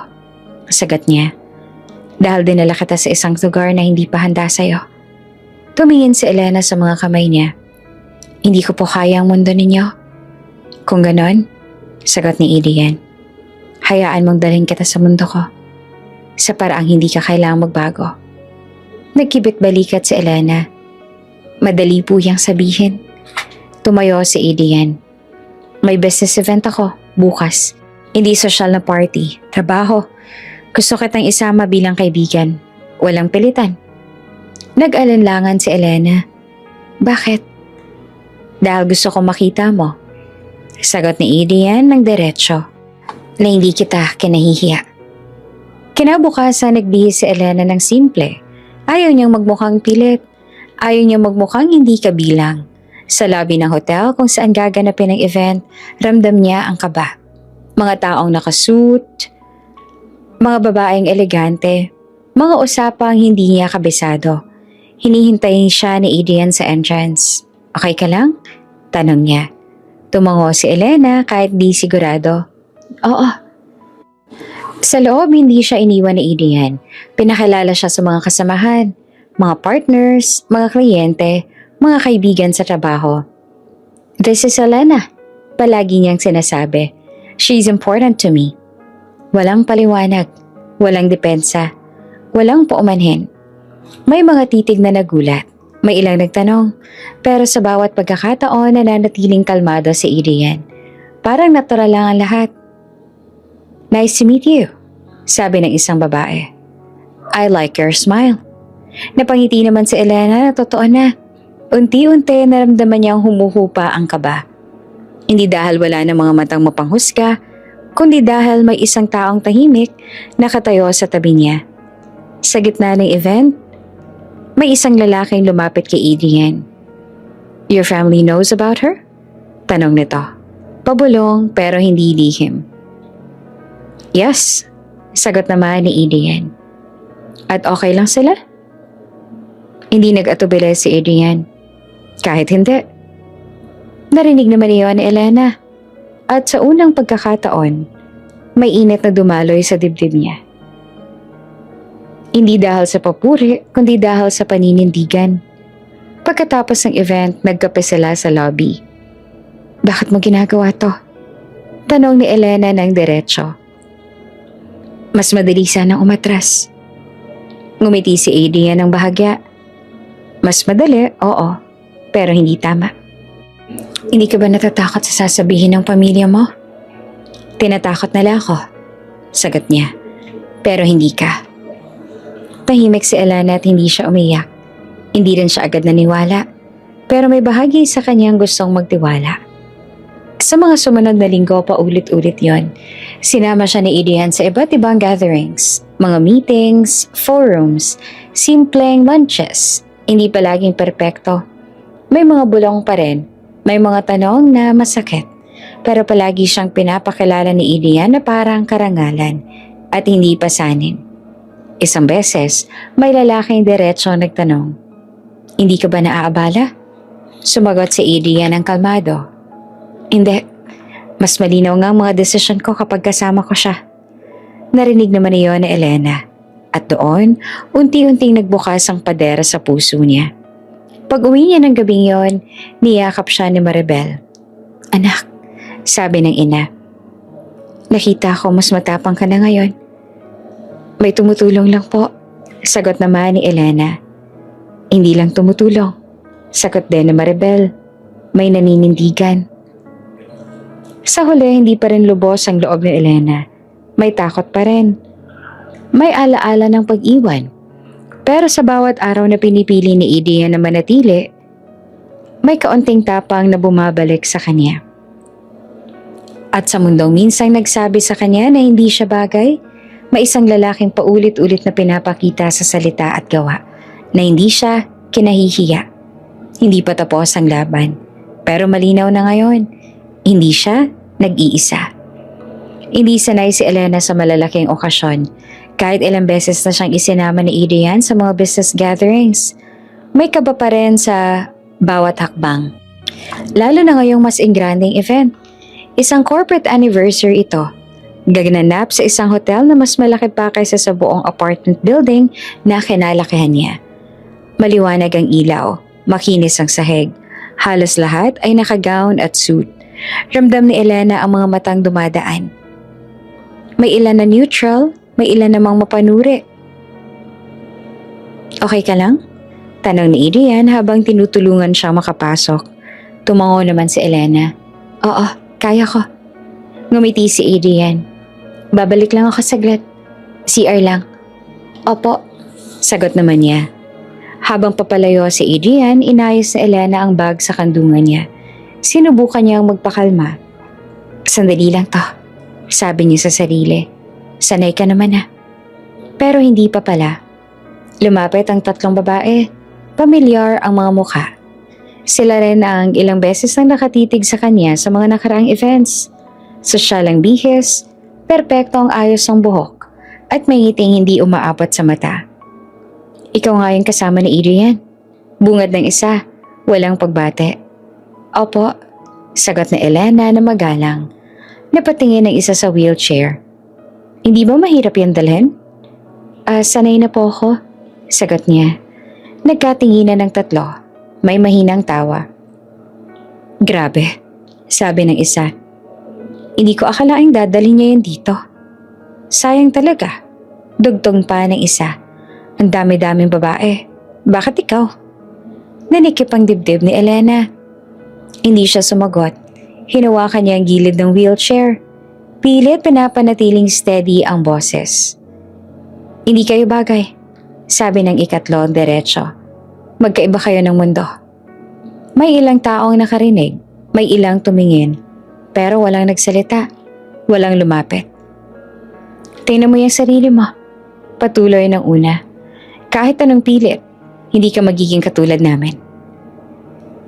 sagot niya. Dahil dinala kita sa isang lugar na hindi pa handa sa'yo. Tumingin si Elena sa mga kamay niya. Hindi ko po kaya ang mundo ninyo. Kung ganon, sagot ni Adrian, hayaan mong dalhin kita sa mundo ko. Sa paraang hindi ka kailangang magbago. Nagkibit balikat si Elena. Madali po yang sabihin. Tumayo si Adrian. May business event ako, bukas. Hindi social na party, trabaho. Gusto kitang isama bilang kaibigan. Walang pilitan. Nag-alinlangan si Elena. Bakit? Dahil gusto kong makita mo. Sagot ni Adrian ng diretsyo. Na hindi kita kinahihiya. Kinabukasan nagbihis si Elena ng simple. Ayaw niyang magmukhang pilit. Ayaw niyang magmukhang hindi kabilang. Sa lobby ng hotel kung saan gaganapin ang event, ramdam niya ang kaba. Mga taong nakasuit, mga babaeng elegante, mga usapang hindi niya kabisado. Hinihintayin siya ni Adrian sa entrance. Okay ka lang? Tanong niya. Tumango si Elena kahit di sigurado. Oo. Sa loob hindi siya iniwan ni Adrian. Pinakilala siya sa mga kasamahan, mga partners, mga kliyente, mga kaibigan sa trabaho. This is Elena. Palagi niyang sinasabi. She's important to me. Walang paliwanag, walang depensa, walang paumanhin. May mga titig na nagulat, may ilang nagtanong, pero sa bawat pagkakataon nananatiling kalmado si Adrian. Parang natural lang ang lahat. Nice to meet you, sabi ng isang babae. I like your smile. Napangiti naman si Elena na totoo na. Unti-unti naramdaman niyang humuhupa ang kaba. Hindi dahil wala ng mga matang mapanghusga, kundi dahil may isang taong tahimik nakatayo sa tabi niya. Sa gitna ng event, may isang lalaking lumapit kay Adrian. Your family knows about her? Tanong nito. Pabulong pero hindi lihim. Yes, sagot naman ni Adrian. At okay lang sila? Hindi nag-atubili si Adrian. Kahit hindi. Narinig naman iyon ni Elena. At sa unang pagkakataon, may init na dumaloy sa dibdib niya. Hindi dahil sa papuri, kundi dahil sa paninindigan. Pagkatapos ng event, nagkape sila sa lobby. Bakit mo ginagawa to? Tanong ni Elena ng diretsyo. Mas madali sanang umatras. Ngumiti si Adrian ng bahagya. Mas madali, oo, pero hindi tama. Hindi ka ba natatakot sa sasabihin ng pamilya mo? Tinatakot na lang ako, sagot niya. Pero hindi ka. Tahimik si Elena at hindi siya umiyak. Hindi rin siya agad naniwala. Pero may bahagi sa kanyang gustong magtiwala. Sa mga sumunod na linggo paulit-ulit yon. Sinama siya ni Adrian sa iba't ibang gatherings, mga meetings, forums, simpleng lunches. Hindi palaging perpekto. May mga bulong pa rin. May mga tanong na masakit. Pero palagi siyang pinapakilala ni Adrian na parang karangalan at hindi pasanin. Isang beses, may lalaking diretso nagtanong, hindi ka ba naaabala? Sumagot si Adrian ng kalmado. Hindi, mas malinaw nga ang mga desisyon ko kapag kasama ko siya. Narinig naman iyon ni Elena. At doon, unti-unting nagbukas ang padera sa puso niya. Pag uwi niya ng gabing yon, niyakap siya ni Maribel. Anak, sabi ng ina. Nakita ko mas matapang ka na ngayon. May tumutulong lang po, sagot naman ni Elena. Hindi lang tumutulong, sagot din ni Maribel. May naninindigan. Sa huli, hindi pa rin lubos ang loob ni Elena. May takot pa rin. May alaala ng pag-iwan. Pero sa bawat araw na pinipili ni Adrian na manatili, may kaunting tapang na bumabalik sa kanya. At sa mundong minsang nagsabi sa kanya na hindi siya bagay, may isang lalaking paulit-ulit na pinapakita sa salita at gawa na hindi siya kinahihiya. Hindi pa tapos ang laban. Pero malinaw na ngayon, hindi siya nag-iisa. Hindi sanay si Elena sa malalaking okasyon. Kahit ilang beses na siyang isinama ni Adrian sa mga business gatherings, may kaba pa rin sa bawat hakbang. Lalo na ngayong mas engranding event. Isang corporate anniversary ito. Gaganap sa isang hotel na mas malaki pa kaysa sa buong apartment building na kinalakihan niya. Maliwanag ang ilaw, makinis ang sahig. Halos lahat ay nakagown at suit. Ramdam ni Elena ang mga matang dumadaan. May ilan na neutral, may ilan namang mapanuri. Okay ka lang? Tanong ni Adrian habang tinutulungan siyang makapasok. Tumango naman si Elena. Oo, kaya ko. Ngumiti si Adrian. Babalik lang ako saglit. CR lang. Opo, sagot naman niya. Habang papalayo si Adrian, inayos ni Elena ang bag sa kandungan niya. Sinubukan niyang magpakalma. Sandali lang to, sabi niya sa sarili. Sanay ka naman na. Pero hindi pa pala. Lumapit ang tatlong babae. Pamilyar ang mga mukha. Sila rin ang ilang beses nang nakatitig sa kanya sa mga nakaraang events. Sosyal ang bihis, perpekto ang ayos ng buhok, at may ngiting hindi umaabot sa mata. Ikaw nga yung kasama ni Adrian. Bungad ng isa, walang pagbate. Opo, sagot na Elena na magalang. Napatingin ng isa sa wheelchair. Hindi ba mahirap yan dalhin? Sanay na po ako, sagot niya. Nagkatinginan ng tatlo. May mahinang tawa. Grabe, sabi ng isa. Hindi ko akalaing dadalhin niya yan dito. Sayang talaga. Dugtong pa ng isa. Ang dami-daming babae. Bakit ikaw? Nanikip ang dibdib ni Elena. Hindi siya sumagot. Hinawakan niya ang gilid ng wheelchair. Pilit pinapanatiling steady ang boses. Hindi kayo bagay, sabi ng ikatlo diretso. Magkaiba kayo ng mundo. May ilang taong nakarinig, may ilang tumingin, pero walang nagsalita, walang lumapit. Tingnan mo yung sarili mo. Patuloy ng una. Kahit anong pilit, hindi ka magiging katulad namin.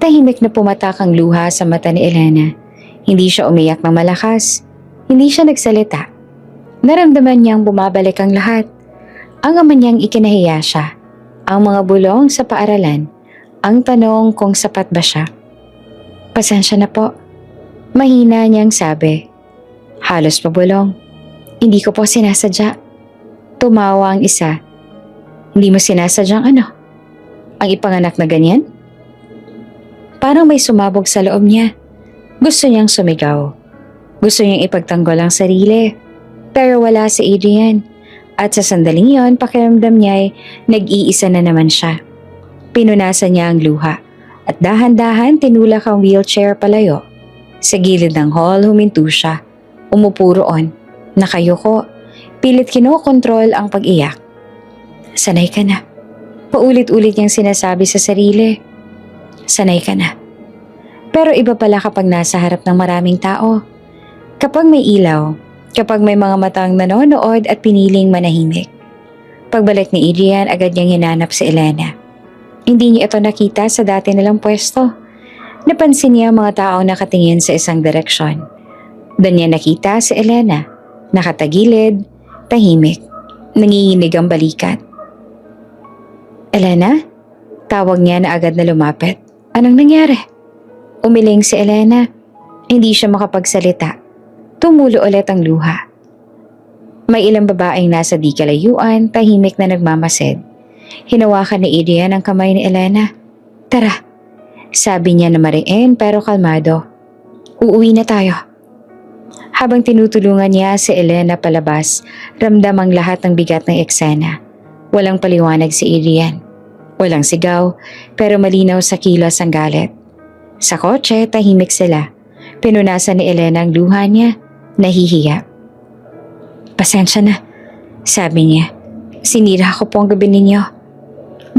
Tahimik na pumatak ang luha sa mata ni Elena. Hindi siya umiyak ng malakas. Hindi siya nagsalita. Naramdaman niyang bumabalik ang lahat. Ang ama niyang ikinahiya siya. Ang mga bulong sa paaralan. Ang tanong kung sapat ba siya. Pasensya na po. Mahina niyang sabi. Halos pabulong. Hindi ko po sinasadya. Tumawa ang isa. Hindi mo sinasadyang ano? Ang ipanganak na ganyan? Parang may sumabog sa loob niya. Gusto niyang sumigaw. Gusto niyang ipagtanggol ang sarili. Pero wala si Adrian. At sa sandaling yon, pakiramdam niya ay nag-iisa na naman siya. Pinunasan niya ang luha. At dahan-dahan tinulak ang wheelchair palayo. Sa gilid ng hall, huminto siya. Umupo roon. Nakayuko. Pilit kinokontrol ang pag-iyak. Sanay ka na. Paulit-ulit niyang sinasabi sa sarili. Sanay ka na. Pero iba pala kapag nasa harap ng maraming tao. Kapag may ilaw, kapag may mga matang nanonood at piniling manahimik. Pagbalik ni Adrian, agad niyang hinanap si Elena. Hindi niya ito nakita sa dati nilang pwesto. Napansin niya ang mga taong nakatingin sa isang direksyon. Doon niya nakita si Elena, nakatagilid, tahimik, nanginginig ang balikat. Elena? Tawag niya na agad na lumapit. Anong nangyari? Umiling si Elena. Hindi siya makapagsalita. Tumulo ulit ang luha. May ilang babaeng nasa di kalayuan, tahimik na nagmamasid. Hinawakan ni Adrian ang kamay ni Elena. Tara, sabi niya na mariin pero kalmado. Uuwi na tayo. Habang tinutulungan niya si Elena palabas, ramdam ang lahat ng bigat ng eksena. Walang paliwanag si Adrian. Walang sigaw, pero malinaw sa kilos ang galit. Sa kotse, tahimik sila. Pinunasan ni Elena ang luha niya, nahihiya. Pasensya na, sabi niya. Sinira ko po ang gabi ninyo.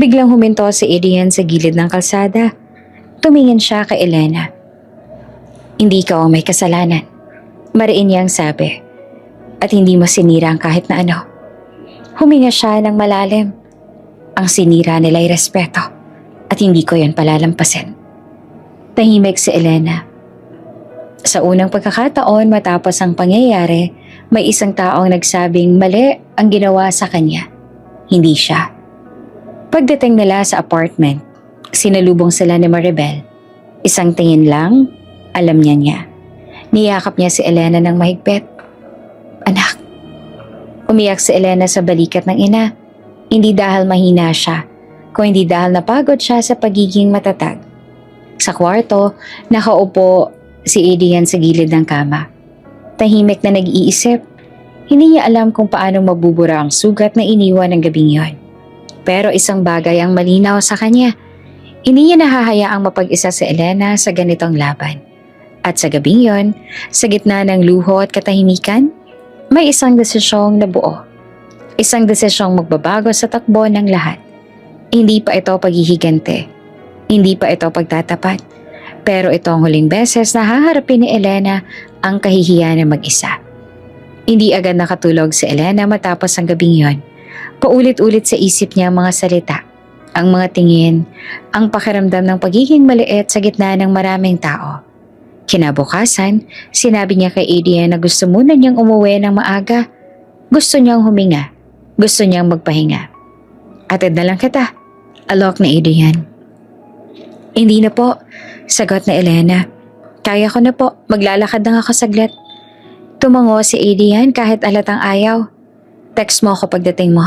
Biglang huminto si Adrian sa gilid ng kalsada. Tumingin siya kay Elena. Hindi ka ang may kasalanan. Mariin niyang sabi. At hindi mo sinira ang kahit na ano. Huminga siya ng malalim. Ang sinira nila ay respeto. At hindi ko yan palalampasin. Tahimik si Elena. Sa unang pagkakataon matapos ang pangyayari, may isang taong nagsabing mali ang ginawa sa kanya. Hindi siya. Pagdating nila sa apartment, sinalubong sila ni Maribel. Isang tingin lang, alam niya. Niyakap niya si Elena ng mahigpit. Anak. Umiyak si Elena sa balikat ng ina. Hindi dahil mahina siya, kung hindi dahil napagod siya sa pagiging matatag. Sa kwarto, nakaupo si Adrian sa gilid ng kama. Tahimik na nag-iisip. Hindi niya alam kung paano mabubura ang sugat na iniwan ng gabing yon. Pero isang bagay ang malinaw sa kanya. Hindi niya nahahayaang mapag-isa si Elena sa ganitong laban. At sa gabing yon, sa gitna ng luho at katahimikan, may isang desisyong nabuo. Isang desisyong magbabago sa takbo ng lahat. Hindi pa ito paghihigante. Hindi pa ito pagtatapat. Pero ito ang huling beses na haharapin ni Elena ang kahihiyan ng mag-isa. Hindi agad nakatulog si Elena matapos ang gabing yon. Paulit-ulit sa isip niya ang mga salita, ang mga tingin, ang pakiramdam ng pagiging maliit sa gitna ng maraming tao. Kinabukasan, sinabi niya kay Adrian na gusto muna niyang umuwi ng maaga. Gusto niyang huminga. Gusto niyang magpahinga. Atid na lang kita, alok ni Adrian. Hindi na po, sagot na Elena. Kaya ko na po, maglalakad lang ako saglit. Tumango si Adrian kahit alatang ayaw. Text mo ako pagdating mo.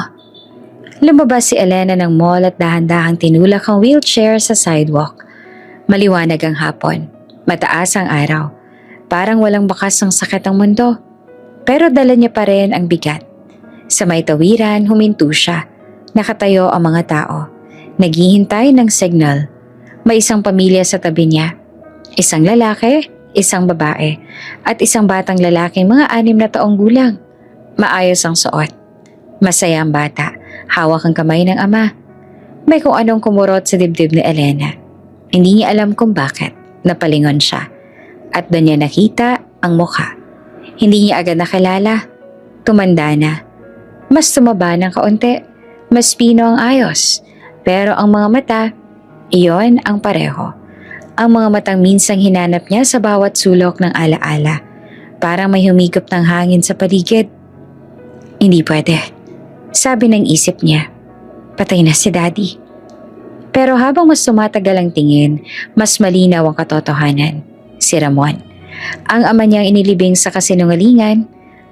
Lumabas si Elena ng mall at dahan-dahang tinulak ang wheelchair sa sidewalk. Maliwanag ang hapon. Mataas ang araw. Parang walang bakas ng sakit ang mundo. Pero dala niya pa rin ang bigat. Sa may tawiran, huminto siya. Nakatayo ang mga tao. Naghihintay ng signal. May isang pamilya sa tabi niya. Isang lalaki, isang babae, at isang batang lalaki mga 6 na taong gulang. Maayos ang suot. Masaya ang bata. Hawak ang kamay ng ama. May kung anong kumurot sa dibdib ni Elena. Hindi niya alam kung bakit. Napalingon siya. At doon niya nakita ang mukha. Hindi niya agad nakilala. Tumanda na. Mas tumaba ng kaunti. Mas pino ang ayos. Pero ang mga mata, iyon ang pareho. Ang mga matang minsang hinanap niya sa bawat sulok ng alaala. Parang may humigop ng hangin sa paligid. Hindi pwede. Sabi ng isip niya. Patay na si Daddy. Pero habang mas tumatagal ang tingin, mas malinaw ang katotohanan. Si Ramon. Ang ama niyang inilibing sa kasinungalingan,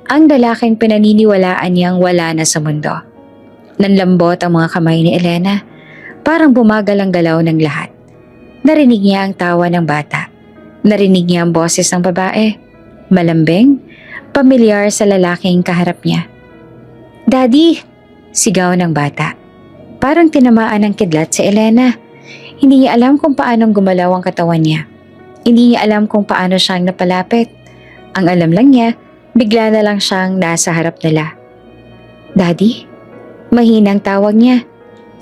ang lalaking pinaniniwalaan niyang wala na sa mundo. Nanlambot ang mga kamay ni Elena. Parang bumagal ang galaw ng lahat. Narinig niya ang tawa ng bata. Narinig niya ang boses ng babae. Malambing, pamilyar sa lalaking kaharap niya. Daddy! Sigaw ng bata. Parang tinamaan ng kidlat si Elena. Hindi niya alam kung paanong gumalaw ang katawan niya. Hindi niya alam kung paano siyang napalapit. Ang alam lang niya, bigla na lang siyang nasa harap nila. Daddy? Mahinang tawag niya.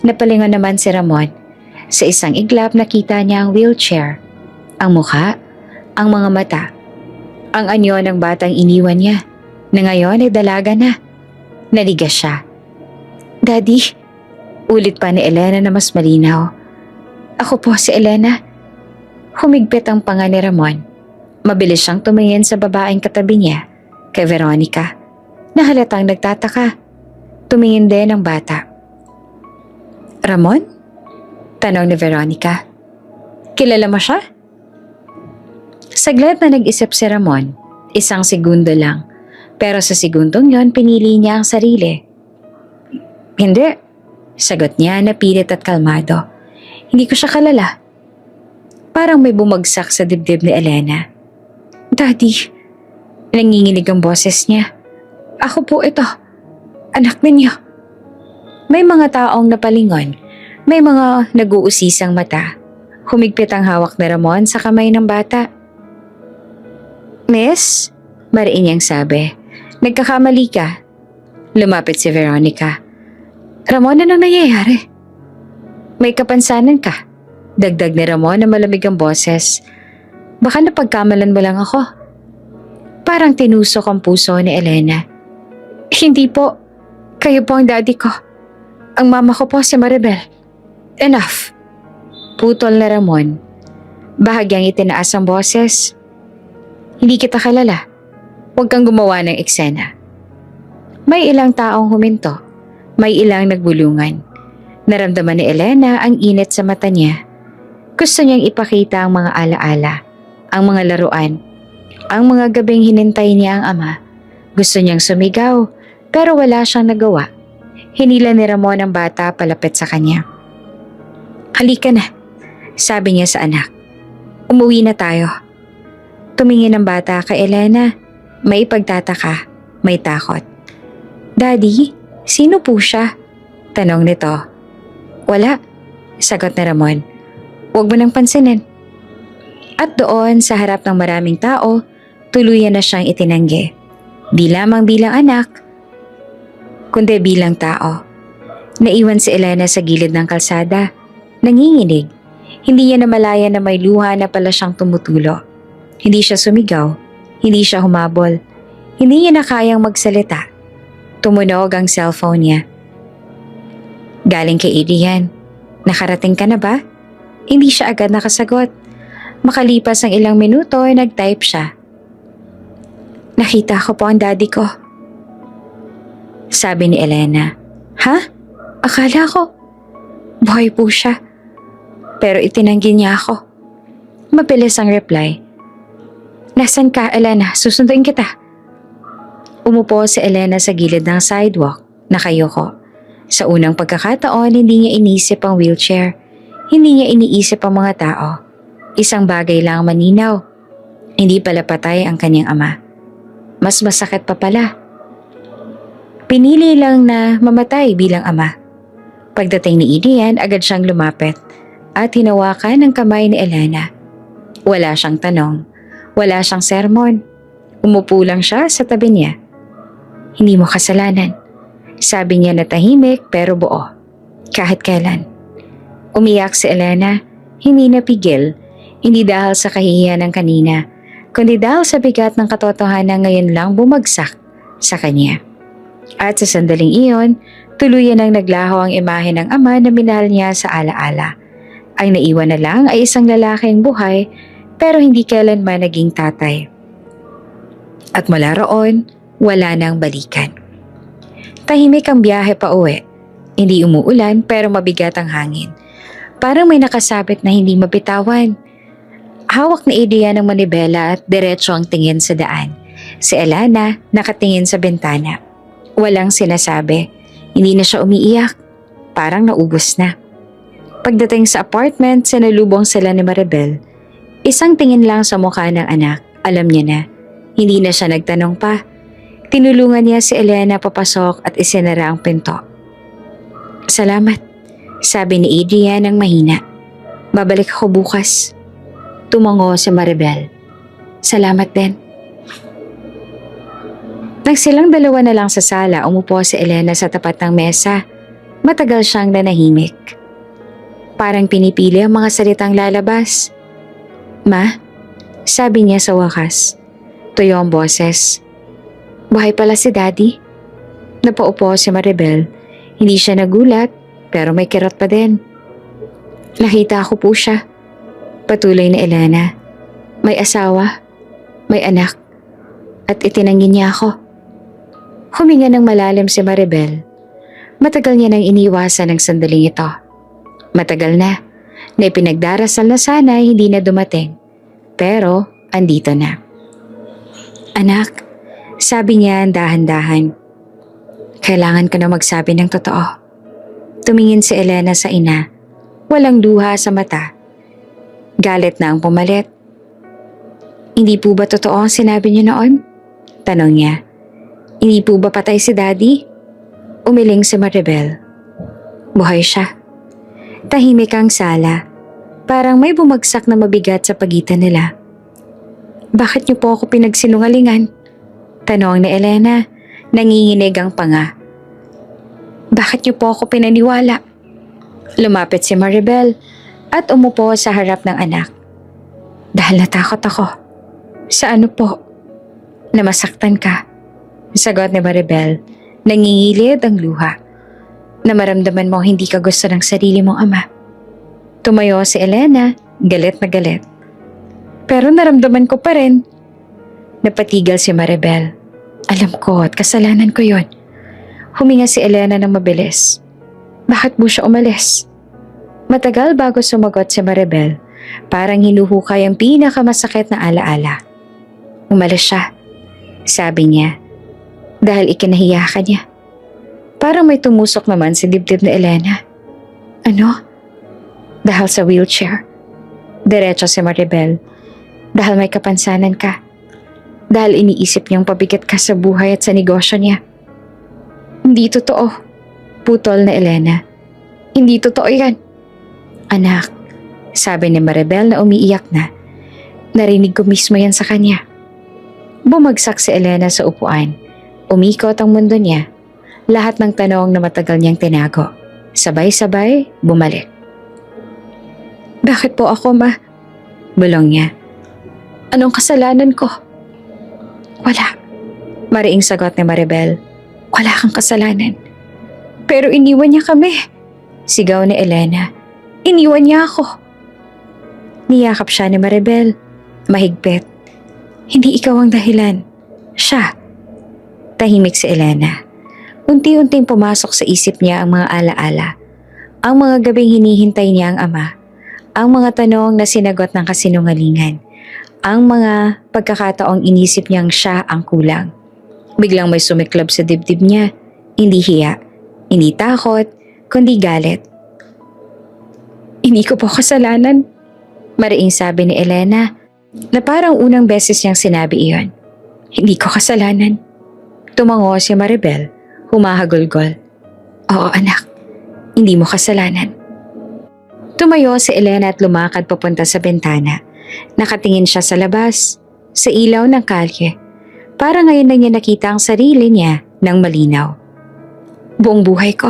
Napalingon naman si Ramon. Sa isang iglap nakita niya ang wheelchair. Ang mukha, ang mga mata. Ang anyo ng batang iniwan niya, na ngayon ay dalaga na. Naligas siya. Daddy? Ulit pa ni Elena na mas malinaw. Ako po si Elena. Humigpit ang panga ni Ramon. Mabilis siyang tumingin sa babaeng katabi niya, kay Veronica, na halatang nagtataka. Tumingin din ang bata. Ramon? Tanong ni Veronica. Kilala mo siya? Saglit na nag-isip si Ramon. Isang segundo lang. Pero sa segundong yon pinili niya ang sarili. Hindi. Sagot niya na pilit at kalmado. Hindi ko siya kalala. Parang may bumagsak sa dibdib ni Elena. Daddy, nanginginig ang boses niya. Ako po ito. Anak ninyo. May mga taong napalingon. May mga nag-uusisang mata. Humigpit ang hawak ni Ramon sa kamay ng bata. Miss? Mariin niyang sabi. Nagkakamali ka. Lumapit si Veronica. Ramon, anong nangyayari? May kapansanan ka. Dagdag ni Ramon na malamig ang boses. Baka napagkamalan mo lang ako. Parang tinusok ang puso ni Elena. Hindi po. Kayo po ang daddy ko. Ang mama ko po si Maribel. Enough. Putol na Ramon. Bahagyang itinaas ang boses. Hindi kita kalala. Huwag kang gumawa ng eksena. May ilang taong huminto. May ilang nagbulungan. Naramdaman ni Elena ang init sa mata niya. Gusto niyang ipakita ang mga alaala, ang mga laruan, ang mga gabing hinintay niya ang ama. Gusto niyang sumigaw, pero wala siyang nagawa. Hinila ni Ramon ang bata palapit sa kanya. Halika na, sabi niya sa anak. Umuwi na tayo. Tumingin ang bata kay Elena. May pagtataka, may takot. Daddy, sino po siya? Tanong nito. Wala, sagot na Ramon. Huwag mo nang pansinin. At doon sa harap ng maraming tao, tuluyan na siyang itinanggi. Di lamang bilang anak, kundi bilang tao. Naiwan si Elena sa gilid ng kalsada. Nanginginig. Hindi niya namalayan na may luha na pala siyang tumutulo. Hindi siya sumigaw. Hindi siya humabol. Hindi niya na kayang magsalita. Tumunog ang cellphone niya. Galing kay Adrian. Nakarating ka na ba? Hindi siya agad nakasagot. Makalipas ang ilang minuto ay nag-type siya. Nakita ko po ang daddy ko. Sabi ni Elena. Ha? Akala ko. Buhay po siya. Pero itinanggi niya ako. Mabilis ang reply. Nasaan ka, Elena? Susunduin kita. Umupo si Elena sa gilid ng sidewalk. Nakayoko. Sa unang pagkakataon, hindi niya inisip ang wheelchair. Hindi niya iniisip ang mga tao. Isang bagay lang maninaw. Hindi pala patay ang kanyang ama. Mas masakit pa pala. Pinili lang na mamatay bilang ama. Pagdating ni Adrian, agad siyang lumapit at hinawakan ang kamay ni Elena. Wala siyang tanong. Wala siyang sermon. Umupo lang siya sa tabi niya. Hindi mo kasalanan. Sabi niya na tahimik pero buo. Kahit kailan. Umiyak si Elena. Hindi napigil. Hindi dahil sa kahihiyan ng kanina, kundi dahil sa bigat ng katotohanan ngayon lang bumagsak sa kanya. At sa sandaling iyon, tuluyan ang naglaho ang imahe ng ama na minahal niya sa alaala. Ang naiwan na lang ay isang lalaking buhay pero hindi kailanman naging tatay. At mula roon, wala nang balikan. Tahimik ang biyahe pa uwi. Hindi umuulan pero mabigat ang hangin. Parang may nakasabit na hindi mabitawan. Hawak ni Adrian ang manibela at diretso ang tingin sa daan. Si Elena nakatingin sa bintana. Walang sinasabi. Hindi na siya umiiyak. Parang naubos na. Pagdating sa apartment, sinalubong sila ni Maribel. Isang tingin lang sa mukha ng anak. Alam niya na. Hindi na siya nagtanong pa. Tinulungan niya si Elena papasok at isinara ang pinto. Salamat, sabi ni Adrian ng mahina. Babalik ako bukas. Tumango si Maribel. Salamat din. Nagsilang dalawa na lang sa sala, umupo si Elena sa tapat ng mesa. Matagal siyang nanahimik. Parang pinipili ang mga salitang lalabas. Ma, sabi niya sa wakas. Tuyo ang boses. Buhay pala si Daddy. Napaupo si Maribel. Hindi siya nagulat, pero may kirot pa din. Nakita ko po siya. Patuloy ni Elena. May asawa, may anak, at itinanggi niya ako. Huminga ng malalim si Maribel. Matagal niya nang iniwasan ang sandaling ito. Matagal na ipinagdarasal na sana hindi na dumating. Pero andito na. Anak, sabi niya dahan-dahan. Kailangan ko na magsabi ng totoo. Tumingin si Elena sa ina. Walang luha sa mata. Galit na ang pumalit. Hindi po ba totoo ang sinabi niyo noon? Tanong niya. Hindi po ba patay si Daddy? Umiling si Maribel. Buhay siya. Tahimik ang sala. Parang may bumagsak na mabigat sa pagitan nila. Bakit niyo po ako pinagsinungalingan? Tanong ni Elena. Nanginginig ang panga. Bakit niyo po ako pinaniwala? Lumapit si Maribel at umupo sa harap ng anak. Dahil natakot ako. Sa ano po? Namasaktan ka. Sagot ni Maribel. Nangingilid ang luha. Na maramdaman mo hindi ka gusto ng sarili mong ama. Tumayo si Elena, galit na galit. Pero naramdaman ko pa rin. Napatigil si Maribel. Alam ko at kasalanan ko yon. Huminga si Elena ng mabilis. Bakit mo siya umalis? Matagal bago sumagot si Maribel. Parang hinuhukay ang pinakamasakit na alaala. Umalis siya, sabi niya. Dahil ikinahiya ka niya. Parang may tumusok naman sa dibdib ni Elena. Ano? Dahil sa wheelchair. Diretso si Maribel. Dahil may kapansanan ka. Dahil iniisip niyang pabigat ka sa buhay at sa negosyo niya. Hindi totoo. Putol na Elena. Hindi totoo yan. Anak, sabi ni Maribel na umiiyak na. Narinig ko mismo yan sa kanya. Bumagsak si Elena sa upuan. Umikot ang mundo niya. Lahat ng tanong na matagal niyang tinago. Sabay-sabay, bumalik. Bakit po ako, Ma? Bulong niya. Anong kasalanan ko? Wala. Mariing sagot ni Maribel. Wala kang kasalanan. Pero iniwan niya kami. Sigaw ni Elena. Iniwan niya ako. Niyakap siya ni Maribel. Mahigpit. Hindi ikaw ang dahilan. Siya. Tahimik si Elena. Unti-unting pumasok sa isip niya ang mga alaala. Ang mga gabing hinihintay niya ang ama. Ang mga tanong na sinagot ng kasinungalingan. Ang mga pagkakataong inisip niyang siya ang kulang. Biglang may sumiklab sa dibdib niya. Hindi hiya. Hindi takot. Kundi galit. Hindi ko po kasalanan. Mariing sabi ni Elena na parang unang beses niyang sinabi iyon. Hindi ko kasalanan. Tumango si Maribel. Humahagulgol. Oo anak. Hindi mo kasalanan. Tumayo si Elena at lumakad papunta sa bintana. Nakatingin siya sa labas, sa ilaw ng kalye. Para ngayon na niya nakita ang sarili niya ng malinaw. Buong buhay ko,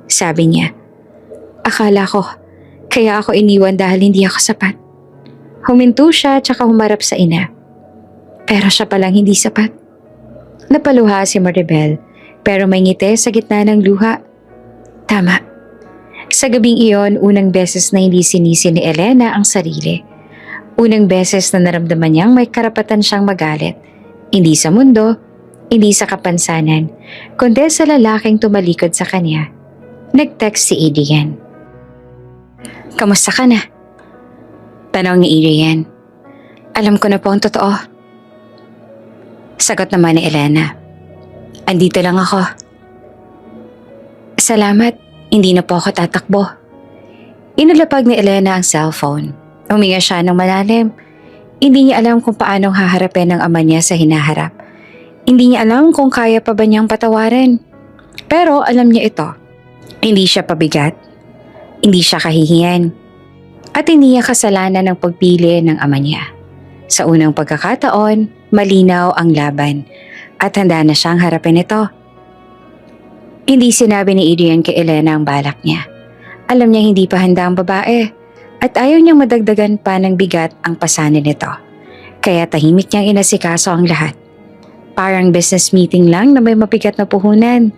sabi niya. Akala ko, kaya ako iniwan dahil hindi ako sapat. Huminto siya at saka humarap sa ina. Pero siya palang hindi sapat. Napaluha si Maribel, pero may ngiti sa gitna ng luha. Tama. Sa gabing iyon, unang beses na hindi sinisi ni Elena ang sarili. Unang beses na naramdaman niyang may karapatan siyang magalit. Hindi sa mundo, hindi sa kapansanan, kundi sa lalaking tumalikod sa kanya. Nag-text si Adrian. Kamusta ka na? Tanong ni Adrian. Alam ko na po ang totoo. Sagot naman ni Elena. Andito lang ako. Salamat. Hindi na po ako tatakbo. Inulapag ni Elena ang cellphone. Huminga siya ng malalim. Hindi niya alam kung paanong haharapin ng ama niya sa hinaharap. Hindi niya alam kung kaya pa ba niyang patawarin. Pero alam niya ito. Hindi siya pabigat. Hindi siya kahihiyan. At hindi niya kasalanan ng pagpili ng ama niya. Sa unang pagkakataon, malinaw ang laban. At handa na siyang harapin ito. Hindi sinabi ni Adrian kay Elena ang balak niya. Alam niya hindi pa handa ang babae at ayaw niyang madagdagan pa ng bigat ang pasanin nito. Kaya tahimik niyang inasikaso ang lahat. Parang business meeting lang na may mabigat na puhunan.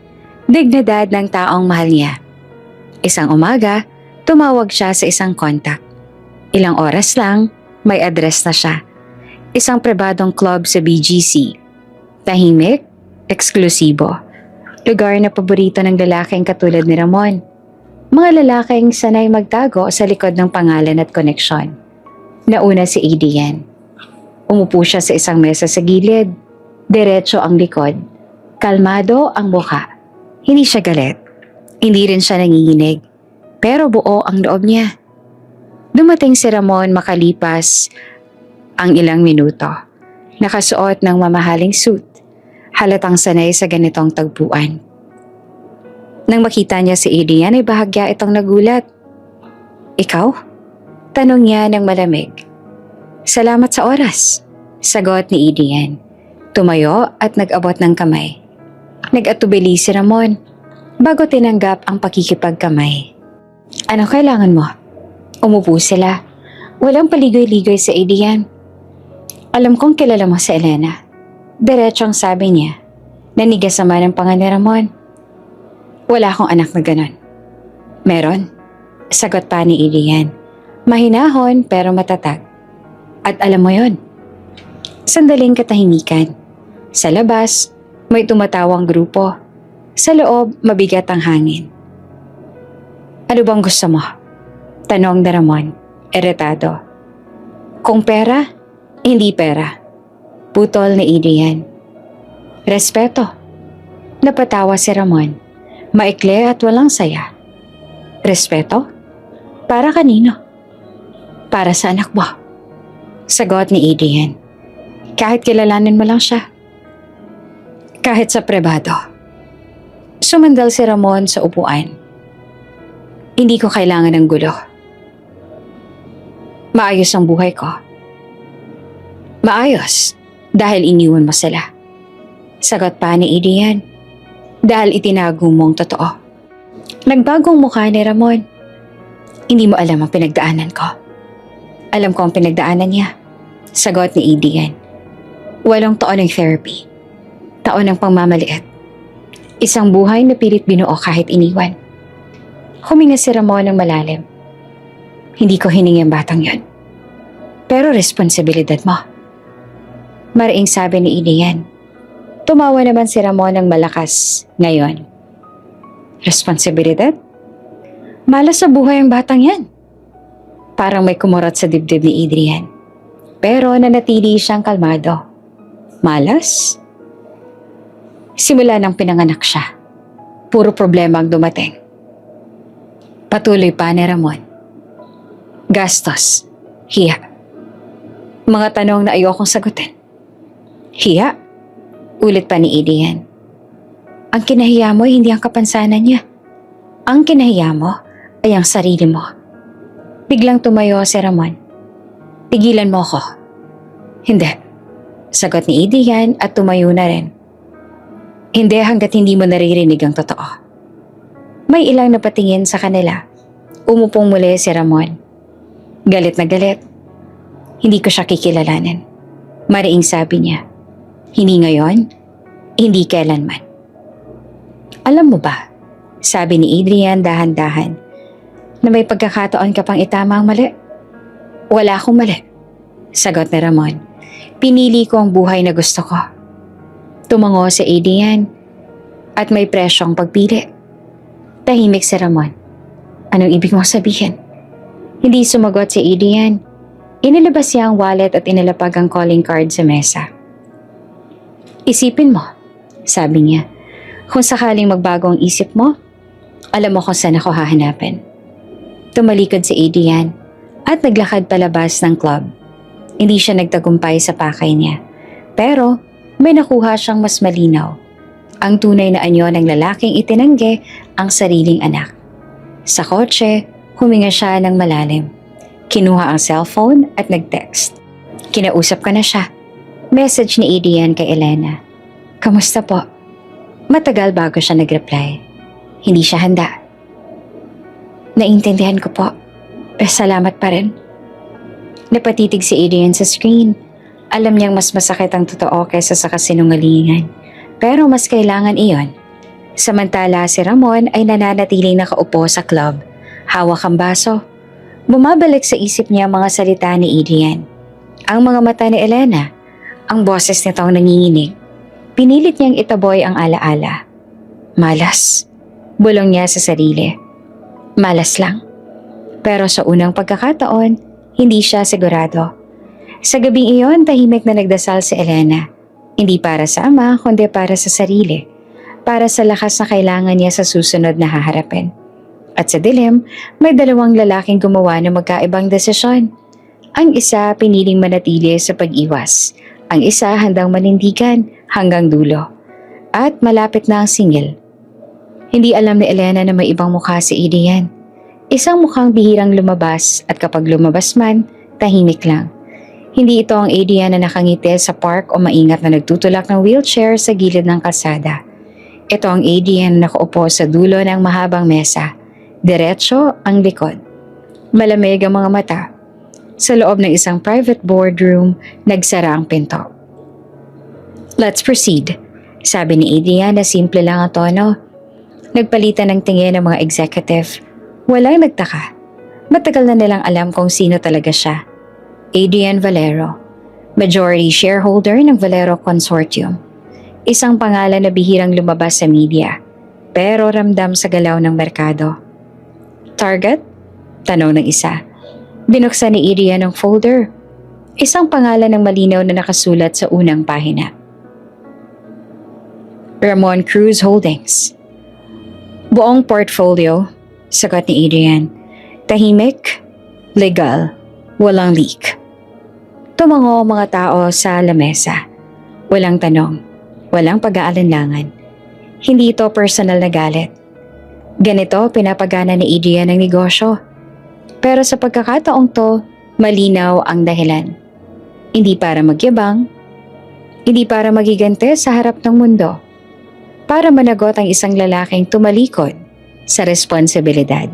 Dignidad ng taong mahal niya. Isang umaga, tumawag siya sa isang kontak. Ilang oras lang, may address na siya. Isang pribadong club sa BGC. Tahimik, eksklusibo. Lugar na paborito ng lalaking katulad ni Ramon. Mga lalaking sanay magtago sa likod ng pangalan at koneksyon. Nauna si Adrian. Umupo siya sa isang mesa sa gilid. Diretso ang likod. Kalmado ang mukha. Hindi siya galit. Hindi rin siya nanginginig. Pero buo ang loob niya. Dumating si Ramon makalipas ang ilang minuto. Nakasuot ng mamahaling suit. Halatang sanay sa ganitong tagpuan. Nang makita niya si Adrian ay bahagya itong nagulat. Ikaw? Tanong niya ng malamig. Salamat sa oras, sagot ni Adrian. Tumayo at nag-abot ng kamay. Nag-atubili si Ramon bago tinanggap ang pakikipagkamay. Ano kailangan mo? Umupo sila. Walang paligoy-ligoy sa Adrian. Alam kong kilala mo si Elena. Diretsong sabi niya. Nanigas naman ang panga ni Ramon. Wala akong anak na ganon. Meron? Sagot pa ni Adrian. Mahinahon pero matatag. At alam mo yon. Sandaling katahimikan. Sa labas, may tumatawang grupo. Sa loob, mabigat ang hangin. Ano bang gusto mo? Tanong ni Ramon, iritado. Kung pera, hindi pera. Putol ni Adrian. Respeto. Napatawa si Ramon. Maikli at walang saya. Respeto? Para kanino? Para sa anak mo. Sagot ni Adrian. Kahit kilalanin mo lang siya. Kahit sa pribado. Sumandal si Ramon sa upuan. Hindi ko kailangan ng gulo. Maayos ang buhay ko. Maayos dahil iniwan mo sila. Sagot pa ni Adrian. Dahil itinago mong totoo. Nagbagong mukha ni Ramon. Hindi mo alam ang pinagdaanan ko. Alam ko ang pinagdaanan niya. Sagot ni Adrian. 8 taon ng therapy. Taon ng pangmamaliit. Isang buhay na pilit binuo kahit iniwan. Huminga si Ramon ng malalim. Hindi ko hiningi ang batang yon. Pero responsibilidad mo. Maraing sabi ni Adrian. Tumawa naman si Ramon ng malakas ngayon. Responsibilidad? Malas sa buhay ang batang yan. Parang may kumurot sa dibdib ni Adrian. Pero nanatili siyang kalmado. Malas? Simula nang pinanganak siya. Puro problema ang dumating. Patuloy pa ni Ramon. Gastos. Hiya. Mga tanong na ayokong sagutin. Hiya? Ulit pa ni Adrian. Ang kinahiya mo ay hindi ang kapansanan niya. Ang kinahiya mo ay ang sarili mo. Biglang tumayo si Ramon. Pigilan mo ko. Hindi. Sagot ni Adrian at tumayo na rin. Hindi hanggat hindi mo naririnig ang totoo. May ilang napatingin sa kanila. Umupong muli si Ramon. Galit na galit. Hindi ko siya kikilalanin. Mariing sabi niya. Hindi ngayon, hindi kailanman. Alam mo ba, sabi ni Adrian dahan-dahan, na may pagkakataon ka pang itama ang mali? Wala akong mali. Sagot ni Ramon. Pinili ko ang buhay na gusto ko. Tumango si Adrian at may presyong pagpili. Tahimik si Ramon. Anong ibig mong sabihin? Hindi sumagot si Adrian. Inilabas niya ang wallet at inilapag ang calling card sa mesa. Isipin mo, sabi niya. Kung sakaling magbago ang isip mo, alam mo kung saan ako hahanapin. Tumalikod si Adrian at naglakad palabas ng club. Hindi siya nagtagumpay sa pakay niya. Pero may nakuha siyang mas malinaw. Ang tunay na anyo ng lalaking itinanggi ang sariling anak. Sa kotse, huminga siya ng malalim. Kinuha ang cellphone at nag-text. Kinausap ka na siya. Message ni Adrian kay Elena. Kamusta po? Matagal bago siya nag-reply. Hindi siya handa. Naintindihan ko po. Pero salamat pa rin. Napatitig si Adrian sa screen. Alam niyang mas masakit ang totoo kaysa sa kasinungalingan. Pero mas kailangan iyon. Samantala si Ramon ay nananatiling nakaupo sa club. Hawak ang baso. Bumabalik sa isip niya ang mga salita ni Adrian. Ang mga mata ni Elena. Ang boses nitong nanginginig. Pinilit niyang itaboy ang alaala. Malas. Bulong niya sa sarili. Malas lang. Pero sa unang pagkakataon, hindi siya sigurado. Sa gabing iyon, tahimik na nagdasal si Elena. Hindi para sa ama, kundi para sa sarili. Para sa lakas na kailangan niya sa susunod na haharapin. At sa dilim, may 2 lalaking gumawa ng magkaibang desisyon. Ang isa piniling manatili sa pag-iwas. Ang isa handang manindigan hanggang dulo. At malapit na ang singil. Hindi alam ni Elena na may ibang mukha si Adrian. Isang mukhang bihirang lumabas at kapag lumabas man, tahimik lang. Hindi ito ang Adrian na nakangiti sa park o maingat na nagtutulak ng wheelchair sa gilid ng kalsada. Ito ang Adrian na nakaupo sa dulo ng mahabang mesa. Diretso ang likod. Malamig ang mga mata. Sa loob ng isang private boardroom, nagsara ang pinto. Let's proceed, sabi ni Adrian na simple lang ang tono. Nagpalitan ng tingin ng mga executive. Walang nagtaka. Matagal na nilang alam kung sino talaga siya. Adrian Valero, majority shareholder ng Valero Consortium. Isang pangalan na bihirang lumabas sa media, pero ramdam sa galaw ng merkado. Target? Tanong ng isa. Binuksan ni Adrian ang folder. Isang pangalan ng malinaw na nakasulat sa unang pahina. Ramon Cruz Holdings. Buong portfolio, sagot ni Adrian. Tahimik, legal, walang leak. Tumango ang mga tao sa lamesa. Walang tanong, walang pag-aalinlangan. Hindi ito personal na galit. Ganito pinapagana ni Adrian ang negosyo. Pero sa pagkakataong to, malinaw ang dahilan. Hindi para magyabang, hindi para magigante sa harap ng mundo. Para managot ang isang lalaking tumalikod sa responsibilidad.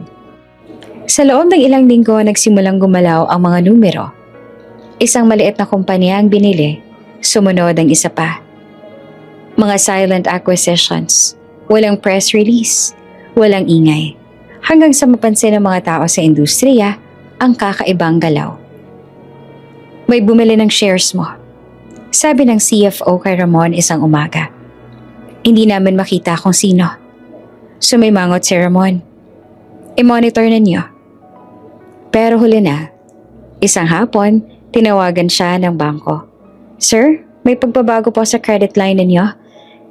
Sa loob ng ilang linggo nagsimulang gumalaw ang mga numero. Isang maliit na kumpanya ang binili, sumunod ang isa pa. Mga silent acquisitions, walang press release, walang ingay. Hanggang sa mapansin ng mga tao sa industriya ang kakaibang galaw. May bumili ng shares mo. Sabi ng CFO kay Ramon isang umaga. Hindi namin makita kung sino. Sumimangot si Ramon. I-monitor ninyo. Pero huli na, isang hapon, tinawagan siya ng bangko. Sir, may pagbabago po sa credit line ninyo.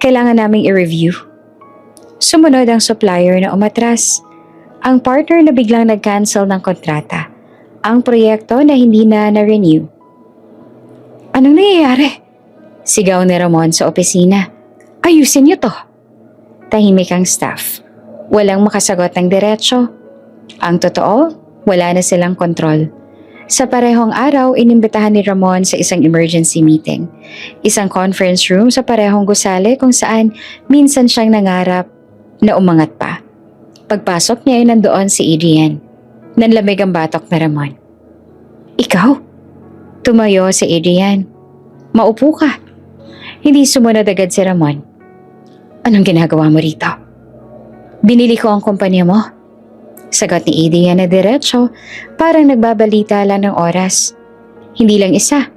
Kailangan naming i-review. Sumunod ang supplier na umatras. Ang partner na biglang nag-cancel ng kontrata. Ang proyekto na hindi na na-renew. Anong nangyayari? Sigaw ni Ramon sa opisina. Ayusin niyo to. Tahimik ang staff. Walang makasagot ng diretsyo. Ang totoo, wala na silang kontrol. Sa parehong araw, inimbitahan ni Ramon sa isang emergency meeting. Isang conference room sa parehong gusali kung saan minsan siyang nangarap na umangat pa. Pagpasok niya ay nandoon si Adrian. Nanlamig ang batok na Ramon. Ikaw? Tumayo si Adrian. Maupo ka. Hindi sumunod agad si Ramon. Anong ginagawa mo rito? Binili ko ang kumpanya mo. Sagot ni Adrian na diretsyo, parang nagbabalita lang ng oras. Hindi lang isa,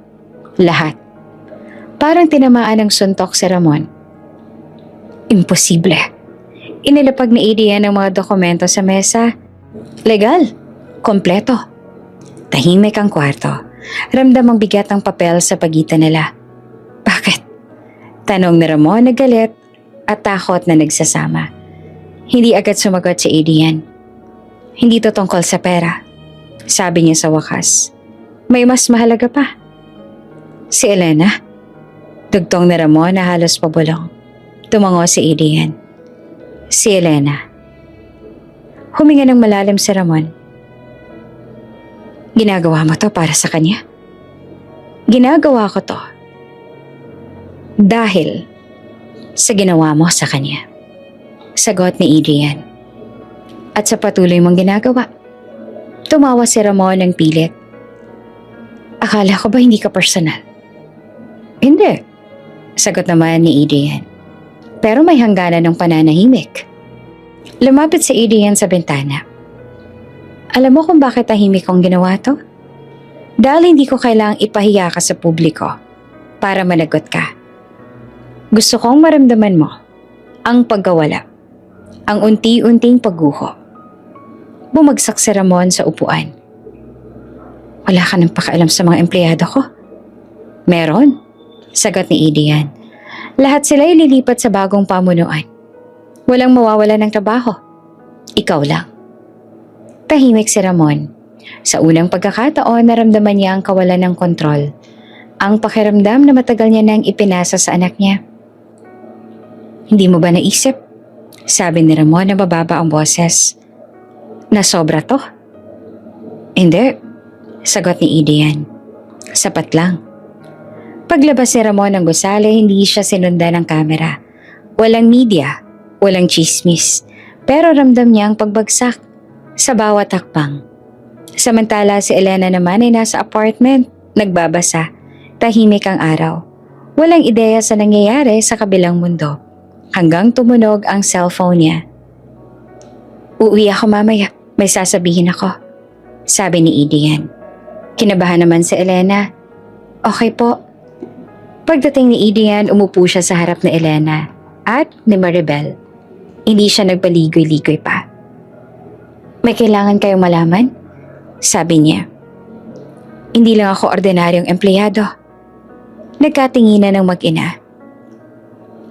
lahat. Parang tinamaan ng suntok si Ramon. Imposible. Inilapag ni Adrian ang mga dokumento sa mesa. Legal, kompleto. Tahimik ang kwarto. Ramdam ang bigat ng papel sa pagitan nila. Bakit? Tanong ni Ramon na galit at takot na nagsasama. Hindi agad sumagot si Adrian. Hindi to tungkol sa pera. Sabi niya sa wakas. May mas mahalaga pa. Si Elena? Dugtong ni Ramon na halos pabulong. Tumango si Adrian. Si Elena. Huminga ng malalim si Ramon. Ginagawa mo to para sa kanya? Ginagawa ko to. Dahil sa ginawa mo sa kanya. Sagot ni Adrian. At sa patuloy mong ginagawa. Tumawa si Ramon ng pilit. Akala ko ba hindi ka personal? Hindi. Sagot naman ni Adrian. Pero may hangganan ng pananahimik. Lumapit si Adrian sa bintana. Alam mo kung bakit tahimik kong ginawa to? Dahil hindi ko kailangang ipahiya ka sa publiko para managot ka. Gusto kong maramdaman mo ang pagkawala, ang unti-unting pagguho. Bumagsak si Ramon sa upuan. Wala ka nang pakialam sa mga empleyado ko? Meron, sagot ni Adrian. Lahat sila ililipat sa bagong pamunuan. Walang mawawala ng trabaho. Ikaw lang. Tahimik si Ramon. Sa unang pagkakataon, naramdaman niya ang kawalan ng kontrol. Ang pakiramdam na matagal niya nang ipinasa sa anak niya. Hindi mo ba naisip? Sabi ni Ramon na mababa ang boses. Na sobra to? Hindi, sagot ni Adrian. Sapat lang. Paglabas ni Ramon ng gusali, hindi siya sinundan ng kamera. Walang media, walang chismis, pero ramdam niya ang pagbagsak sa bawat hakbang. Samantala si Elena naman ay nasa apartment, nagbabasa, tahimik ang araw. Walang ideya sa nangyayari sa kabilang mundo, hanggang tumunog ang cellphone niya. Uuwi ako mamaya. May sasabihin ako, sabi ni Adrian. Kinabahan naman si Elena. Okay po. Pagdating ni Adrian, umupo siya sa harap ni Elena at ni Maribel. Hindi siya nagpaligoy-ligoy pa. May kailangan kayong malaman? Sabi niya. Hindi lang ako ordinaryong empleyado. Nagkatinginan ng mag-ina.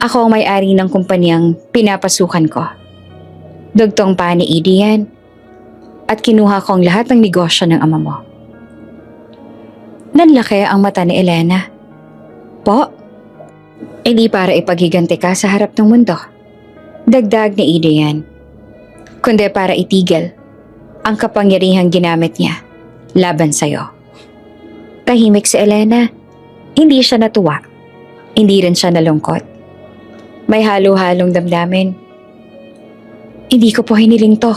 Ako ang may-ari ng kumpanyang pinapasukan ko. Dugtong pa ni Adrian. at kinuha ko ang lahat ng negosyo ng ama mo. Nanlaki ang mata ni Elena. Po? Hindi para ipaghiganti ka sa harap ng mundo. Dagdag ni Adrian. Kundi para itigil ang kapangyarihang ginamit niya laban sa'yo. Tahimik si Elena. Hindi siya natuwa. Hindi rin siya nalungkot. May halo-halong damdamin. Hindi ko po hiniling to.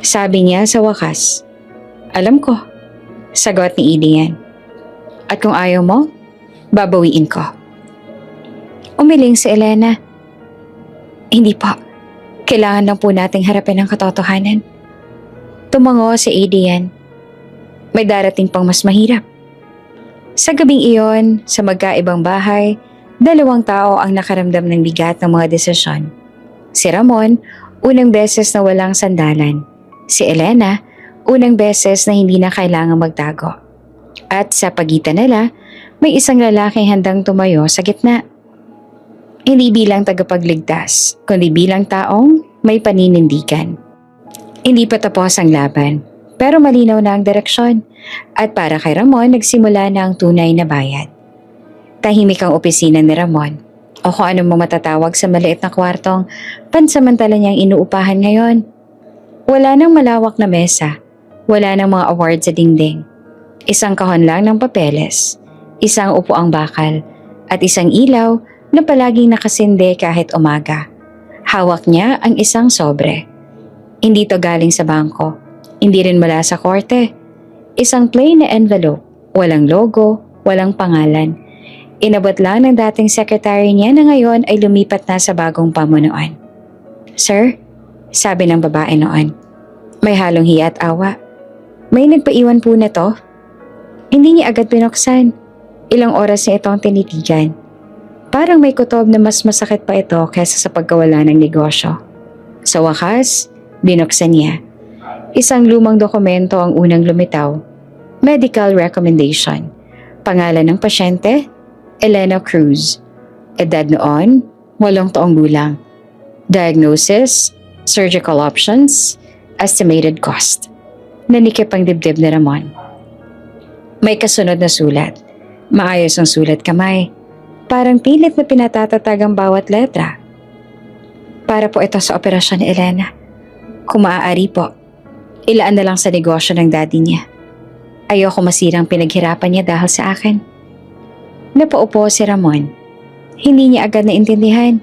Sabi niya sa wakas. Alam ko. Sagot ni Adrian. At kung ayaw mo, babawiin ko. Umiling si Elena. Hindi po. Kailangan lang po nating harapin ang katotohanan. Tumango si Adrian. May darating pang mas mahirap. Sa gabing iyon, sa magkaibang bahay, 2 tao ang nakaramdam ng bigat ng mga desisyon. Si Ramon, unang beses na walang sandalan. Si Elena, unang beses na hindi na kailangang magtago. At sa pagitan nila, may isang lalaking handang tumayo sa gitna. Hindi bilang tagapagligtas, kundi bilang taong may paninindigan. Hindi pa tapos ang laban, pero malinaw na ang direksyon. At para kay Ramon, nagsimula na ang tunay na bayad. Tahimik ang opisina ni Ramon, o kung ano mo matatawag sa maliit na kwartong pansamantala niyang inuupahan ngayon. Wala nang malawak na mesa, wala nang mga awards sa dingding. Isang kahon lang ng papeles, isang upuang bakal, at isang ilaw na palaging nakasinde kahit umaga. Hawak niya ang isang sobre. Hindi to galing sa bangko, hindi rin mula sa korte. Isang plain na envelope, walang logo, walang pangalan. Inabot lang ng dating secretary niya na ngayon ay lumipat na sa bagong pamunuan. Sir, sabi ng babae noon. May halong hiya at awa. May nagpaiwan po na to. Hindi niya agad binuksan. Ilang oras niya itong tinitigan. Parang may kutob na mas masakit pa ito kaysa sa pagkawala ng negosyo. Sa wakas, binuksan niya. Isang lumang dokumento ang unang lumitaw. Medical recommendation. Pangalan ng pasyente, Elena Cruz. Edad noon, 8 taong gulang. Diagnosis, surgical options, estimated cost. Nanikip ang dibdib ni Ramon. May kasunod na sulat. Maayos ang sulat kamay. Parang pilit na pinatatatag ang bawat letra. Para po ito sa operasyon ni Elena. Kung maaari po, ilaan na lang sa negosyo ng daddy niya. Ayoko masirang pinaghirapan niya dahil sa akin. Napaupo si Ramon. Hindi niya agad naintindihan.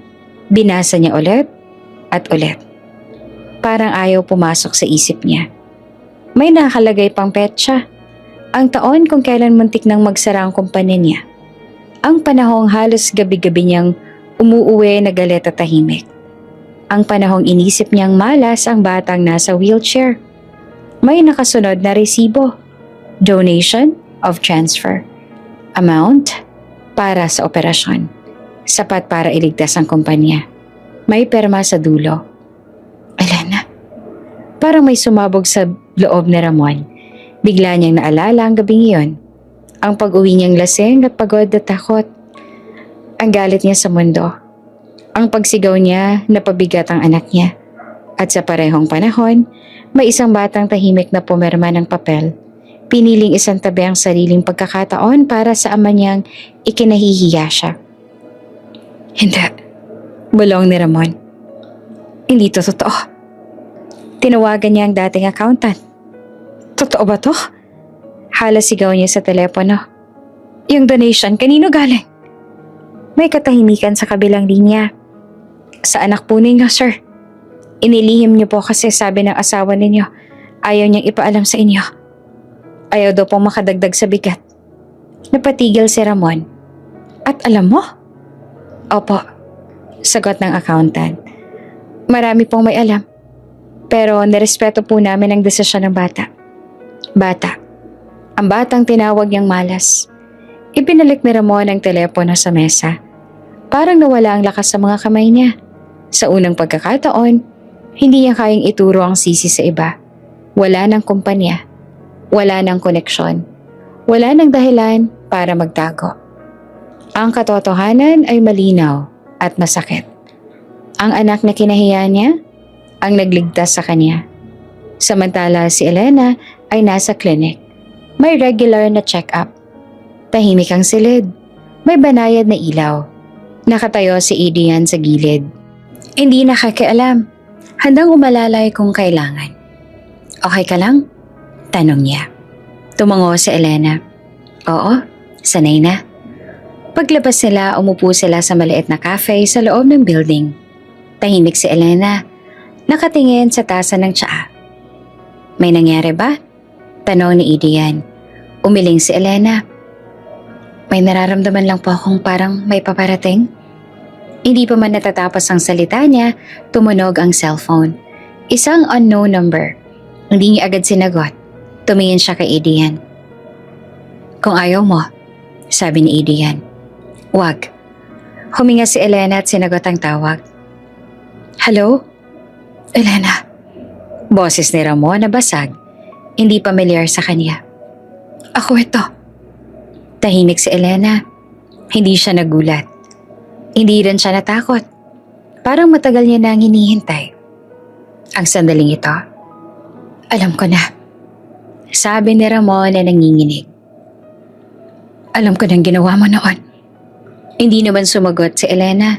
Binasa niya ulit at ulit. Parang ayaw pumasok sa isip niya. May nakalagay pang petsa. Ang taon kung kailan muntik nang magsara ang kumpanya niya. Ang panahong halos gabi-gabi niyang umuuwi na galit at tahimik. Ang panahong inisip niyang malas ang batang nasa wheelchair. May nakasunod na resibo. Donation of transfer. Amount para sa operasyon. Sapat para iligtas ang kumpanya. May perma sa dulo. Elena. Parang may sumabog sa loob ni Ramon. Bigla niyang naalala ang gabing iyon. Ang pag-uwi niyang lasing at pagod at takot. Ang galit niya sa mundo. Ang pagsigaw niya na pabigat ang anak niya. At sa parehong panahon, may isang batang tahimik na pumirma ng papel. Piniling isang tabi ang sariling pagkakataon para sa ama niyang ikinahihiya siya. Hindi. Bulong ni Ramon. Hindi to totoo. Tinawagan niya ang dating accountant. Totoo ba to? Halos sigaw niya sa telepono. Yung donation, kanino galing? May katahimikan sa kabilang linya. Sa anak po ninyo, sir. Inilihim niyo po kasi sabi ng asawa ninyo, ayaw niyang ipaalam sa inyo. Ayaw daw pong makadagdag sa bigat. Napatigil si Ramon. At alam mo? Opo, sagot ng accountant. Marami pong may alam. Pero nirespeto po namin ang desisyon ng bata. Bata. Ang batang tinawag niyang malas. Ibinalik ni Ramon ang telepono sa mesa. Parang nawala ang lakas sa mga kamay niya. Sa unang pagkakataon, hindi niya kayang ituro ang sisi sa iba. Wala ng kumpanya. Wala ng koneksyon. Wala ng dahilan para magtago. Ang katotohanan ay malinaw at masakit. Ang anak na kinahiya niya, ang nagligtas sa kanya. Samantala si Elena ay nasa clinic. May regular na check-up. Tahimik ang silid. May banayad na ilaw. Nakatayo si Adrian sa gilid. Hindi nakakialam. Handang umalalay kung kailangan. Okay ka lang? Tanong niya. Tumango si Elena. Oo, sanay na. Paglabas nila, umupo sila sa maliit na cafe sa loob ng building. Tahimik si Elena. Nakatingin sa tasa ng tsaa. May nangyari ba? Tanong ni Adrian. Umiling si Elena. May nararamdaman lang po akong parang may paparating. Hindi pa man natatapos ang salita niya, tumunog ang cellphone. Isang unknown number. Hindi niya agad sinagot. Tumingin siya kay Adrian. Kung ayaw mo, sabi ni Adrian. Wag. Huminga si Elena at sinagot ang tawag. Hello? Elena. Boses ni Ramon na basag. Hindi pamilyar sa kanya. Ako ito. Tahimik si Elena. Hindi siya nagulat. Hindi rin siya natakot. Parang matagal niya nang hinihintay. Ang sandaling ito. Alam ko na. Sabi ni Ramon na nanginginig. Alam ko nang ginawa mo noon. Hindi naman sumagot si Elena.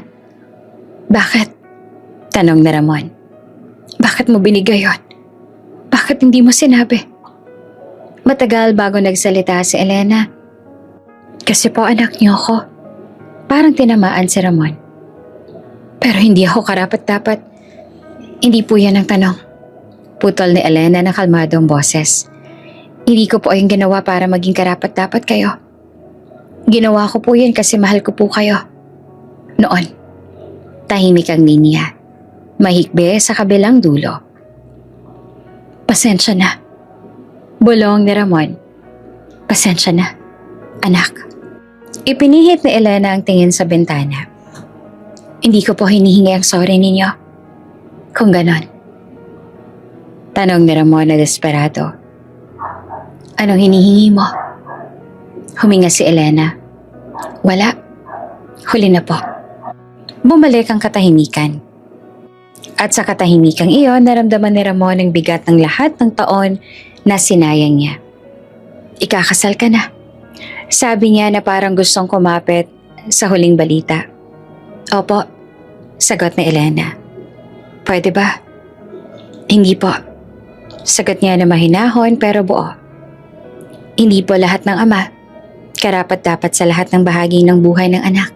Bakit? Tanong ni Ramon. Bakit mo binigay yon? Bakit hindi mo sinabi? Matagal bago nagsalita si Elena. Kasi po anak niyo ko. Parang tinamaan si Ramon. Pero hindi ako karapat-dapat. Hindi po yan ang tanong. Putol ni Elena ng kalmadong boses. Hindi ko po yung ginawa para maging karapat-dapat kayo. Ginawa ko po yan kasi mahal ko po kayo. Noon. Tahimik ang linya. Mahikbe sa kabilang dulo. Pasensya na. Bulong ni Ramon. Pasensya na, anak. Ipinihit ni Elena ang tingin sa bintana. Hindi ko po hinihingi ang sorry ninyo. Kung ganon. Tanong ni Ramon na desperado. Anong hinihingi mo? Huminga si Elena. Wala. Huli na po. Bumalik ang katahimikan. At sa katahimikang iyon, naramdaman ni Ramon ang bigat ng lahat ng taon na sinayang niya. Ikakasal ka na. Sabi niya na parang gustong kumapit sa huling balita. Opo, sagot ni Elena. Pwede ba? Hindi po. Sagot niya na mahinahon pero buo. Hindi po lahat ng ama karapat-dapat sa lahat ng bahagi ng buhay ng anak.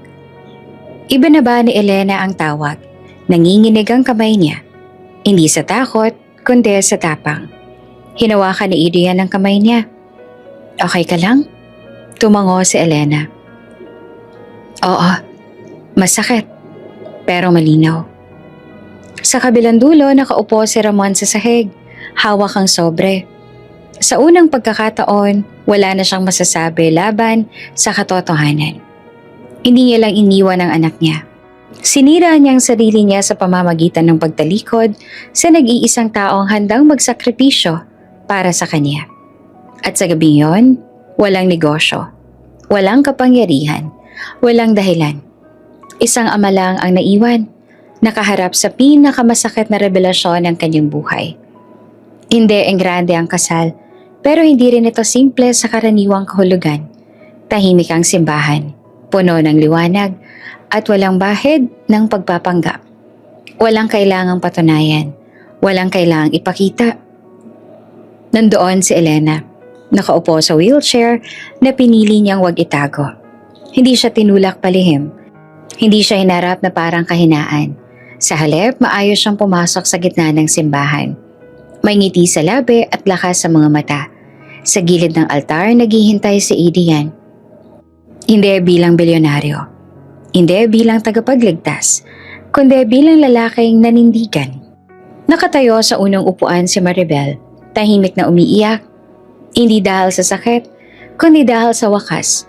Ibinaba ni Elena ang tawag. Nanginginig ang kamay niya. Hindi sa takot, kundi sa tapang. Hinawakan ni Adrian ang kamay niya. Okay ka lang? Tumango si Elena. Oo, masakit, pero malinaw. Sa kabilang dulo, nakaupo si Ramon sa sahig. Hawak ang sobre. Sa unang pagkakataon, wala na siyang masasabi laban sa katotohanan. Hindi niya lang iniwan ang anak niya. Sinira niya ang sarili niya sa pamamagitan ng pagtalikod sa nag-iisang taong handang magsakripisyo para sa kanya. At sa gabing yon, walang negosyo, walang kapangyarihan, walang dahilan. Isang ama lang ang naiwan, nakaharap sa pinakamasakit na revelasyon ng kanyang buhay. Hindi engrande ang kasal, pero hindi rin ito simple sa karaniwang kahulugan. Tahimik ang simbahan, puno ng liwanag, at walang bahid ng pagpapanggap. Walang kailangang patunayan, walang kailangang ipakita. Nandoon si Elena, nakaupo sa wheelchair na pinili niyang wag itago. Hindi siya tinulak palihim. Hindi siya hinarap na parang kahinaan. Sa halip, maayos siyang pumasok sa gitna ng simbahan. May ngiti sa labi at lakas sa mga mata. Sa gilid ng altar, naghihintay si Adrian. Hindi bilang bilyonaryo. Hindi bilang tagapagligtas. Kundi bilang lalaking nanindigan. Nakatayo sa unang upuan si Maribel. Tahimik na umiiyak. Hindi dahil sa sakit, kundi dahil sa wakas.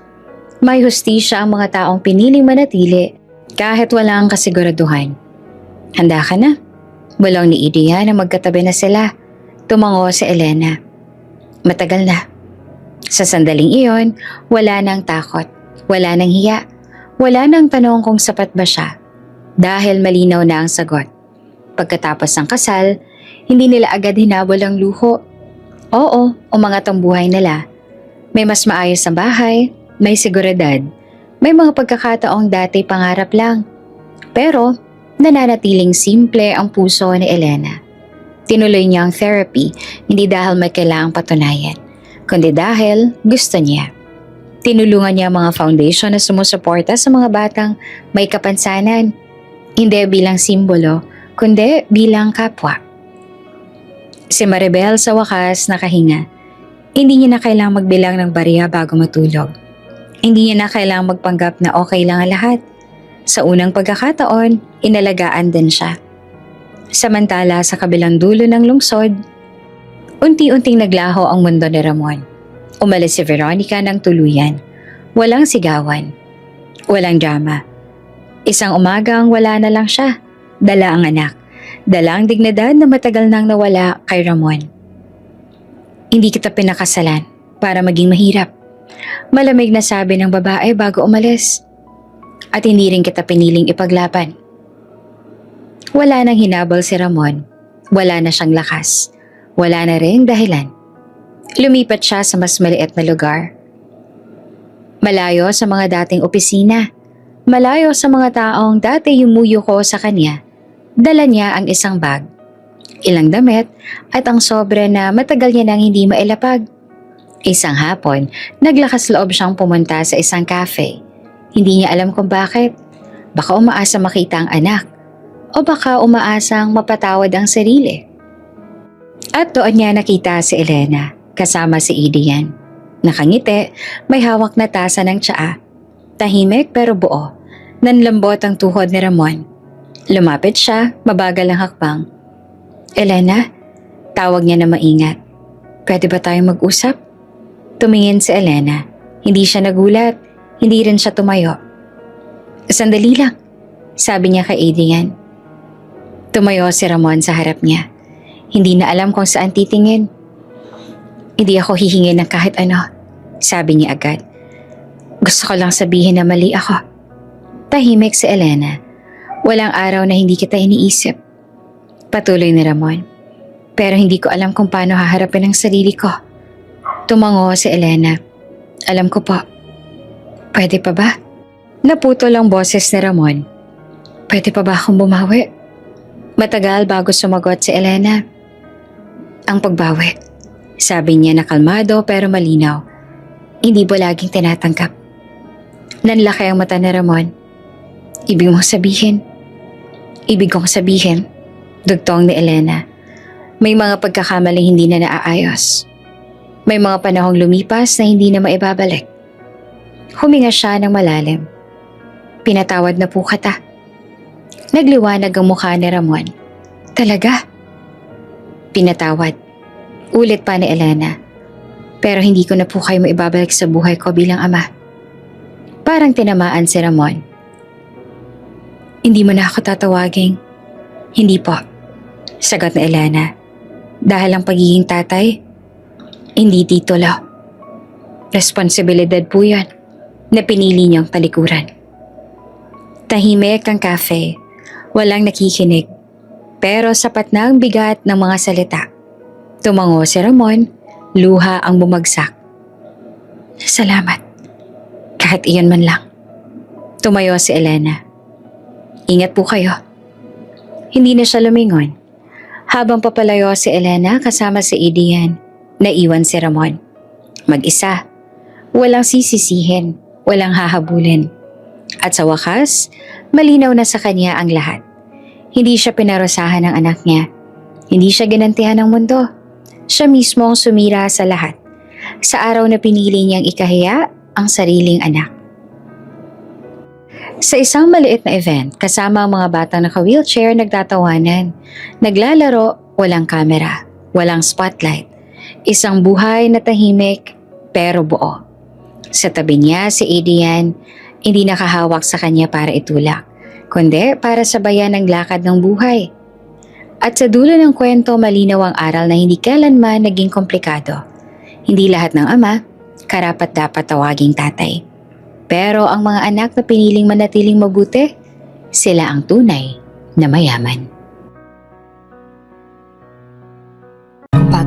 May hustisya ang mga taong piniling manatili kahit walang kasiguraduhan. Handa ka na? Bulong ni Adrian na magkatabi na sila. Tumango si Elena. Matagal na. Sa sandaling iyon, wala nang takot, wala nang hiya, wala nang tanong kung sapat ba siya. Dahil malinaw na ang sagot. Pagkatapos ng kasal, Hindi nila agad hinabol ang luho. Oo, umangat ang buhay nila. May mas maayos na bahay, may seguridad, may mga pagkakataong dati pangarap lang. Pero nananatiling simple ang puso ni Elena. Tinuloy niya ang therapy, hindi dahil may kailangang patunayan, kundi dahil gusto niya. Tinulungan niya ang mga foundation na sumusuporta sa mga batang may kapansanan, hindi bilang simbolo, kundi bilang kapwa. Si Maribel sa wakas nakahinga. Hindi niya na kailangang magbilang ng barya bago matulog. Hindi niya na kailangang magpanggap na okay lang ang lahat. Sa unang pagkakataon, inalagaan din siya. Samantala sa kabilang dulo ng lungsod, unti-unting naglaho ang mundo ni Ramon. Umalis si Veronica ng tuluyan. Walang sigawan. Walang drama. Isang umagang wala na lang siya. Dala ang anak. Dala ang dignidad na matagal nang nawala kay Ramon. Hindi kita pinakasalan para maging mahirap. Malamig na sabi ng babae bago umalis. At hindi rin kita piniling ipaglaban. Wala nang hinabol si Ramon. Wala na siyang lakas. Wala na rin dahilan. Lumipat siya sa mas maliit na lugar. Malayo sa mga dating opisina. Malayo sa mga taong dati yumuyo ko sa kanya. Dala niya ang isang bag, ilang damit at ang sobre na matagal niya nang hindi mailapag. Isang hapon, naglakas loob siyang pumunta sa isang cafe. Hindi niya alam kung bakit. Baka umaasa makita ang anak o baka umaasang mapatawad ang sarili. At doon niya nakita si Elena kasama si Idian. Nakangiti, may hawak na tasa ng tsaa. Tahimik pero buo. Nanlambot ang tuhod ni Ramon. Lumapit siya, mabagal ang hakbang. Elena, tawag niya na maingat. Pwede ba tayong mag-usap? Tumingin si Elena. Hindi siya nagulat, hindi rin siya tumayo. Sandali lang, sabi niya kay Adrian. Tumayo si Ramon sa harap niya. Hindi na alam kung saan titingin. Hindi ako hihingi ng kahit ano, sabi niya agad. Gusto ko lang sabihin na mali ako. Tahimik si Elena. Walang araw na hindi kita iniisip. Patuloy ni Ramon. Pero hindi ko alam kung paano haharapin ang sarili ko. Tumango si Elena. Alam ko po. Pwede pa ba? Naputol ang boses ni Ramon. Pwede pa ba akong bumawi? Matagal bago sumagot si Elena. Ang pagbawi. Sabi niya na kalmado pero malinaw. Hindi mo laging tinatanggap. Nanlaki ang mata ni Ramon. Ibig kong sabihin, dugtong ni Elena. May mga pagkakamaling hindi na naaayos. May mga panahong lumipas na hindi na maibabalik. Huminga siya ng malalim. Pinatawad na po kita. Nagliwanag ang mukha ni Ramon. Talaga? Pinatawad. Ulit pa ni Elena. Pero hindi ko na po kayo maibabalik sa buhay ko bilang ama. Parang tinamaan si Ramon. Hindi mo na ako tatawagin. Hindi po. Sagot ni Elena. Dahil ang pagiging tatay, hindi titulo. Responsibilidad po yan na pinili niyang talikuran. Tahimik ang cafe. Walang nakikinig. Pero sapat na ang bigat ng mga salita. Tumango si Ramon, luha ang bumagsak. Salamat. Kahit iyon man lang. Tumayo si Elena. Ingat po kayo. Hindi na siya lumingon. Habang papalayo si Elena kasama si Idian, naiwan si Ramon. Mag-isa. Walang sisisihin, walang hahabulin. At sa wakas, malinaw na sa kanya ang lahat. Hindi siya pinarusahan ng anak niya. Hindi siya ginantihan ng mundo. Siya mismo ang sumira sa lahat. Sa araw na pinili niyang ikahiya ang sariling anak. Sa isang maliit na event, kasama ang mga batang naka-wheelchair nagtatawanan. Naglalaro, walang kamera, walang spotlight. Isang buhay na tahimik pero buo. Sa tabi niya si Adrian, hindi nakahawak sa kanya para itulak, kundi para sabayan ang lakad ng buhay. At sa dulo ng kwento, malinaw ang aral na hindi kailanman naging komplikado. Hindi lahat ng ama, karapat-dapat tawaging tatay. Pero ang mga anak na piniling manatiling mabuti, sila ang tunay na mayaman.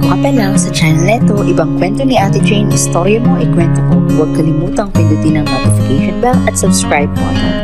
Bago ka pa lang sa channel neto, ibang kwento ni Ate Jane, istorya mo, ikwento ko. Huwag kalimutang pindutin ang notification bell at subscribe button.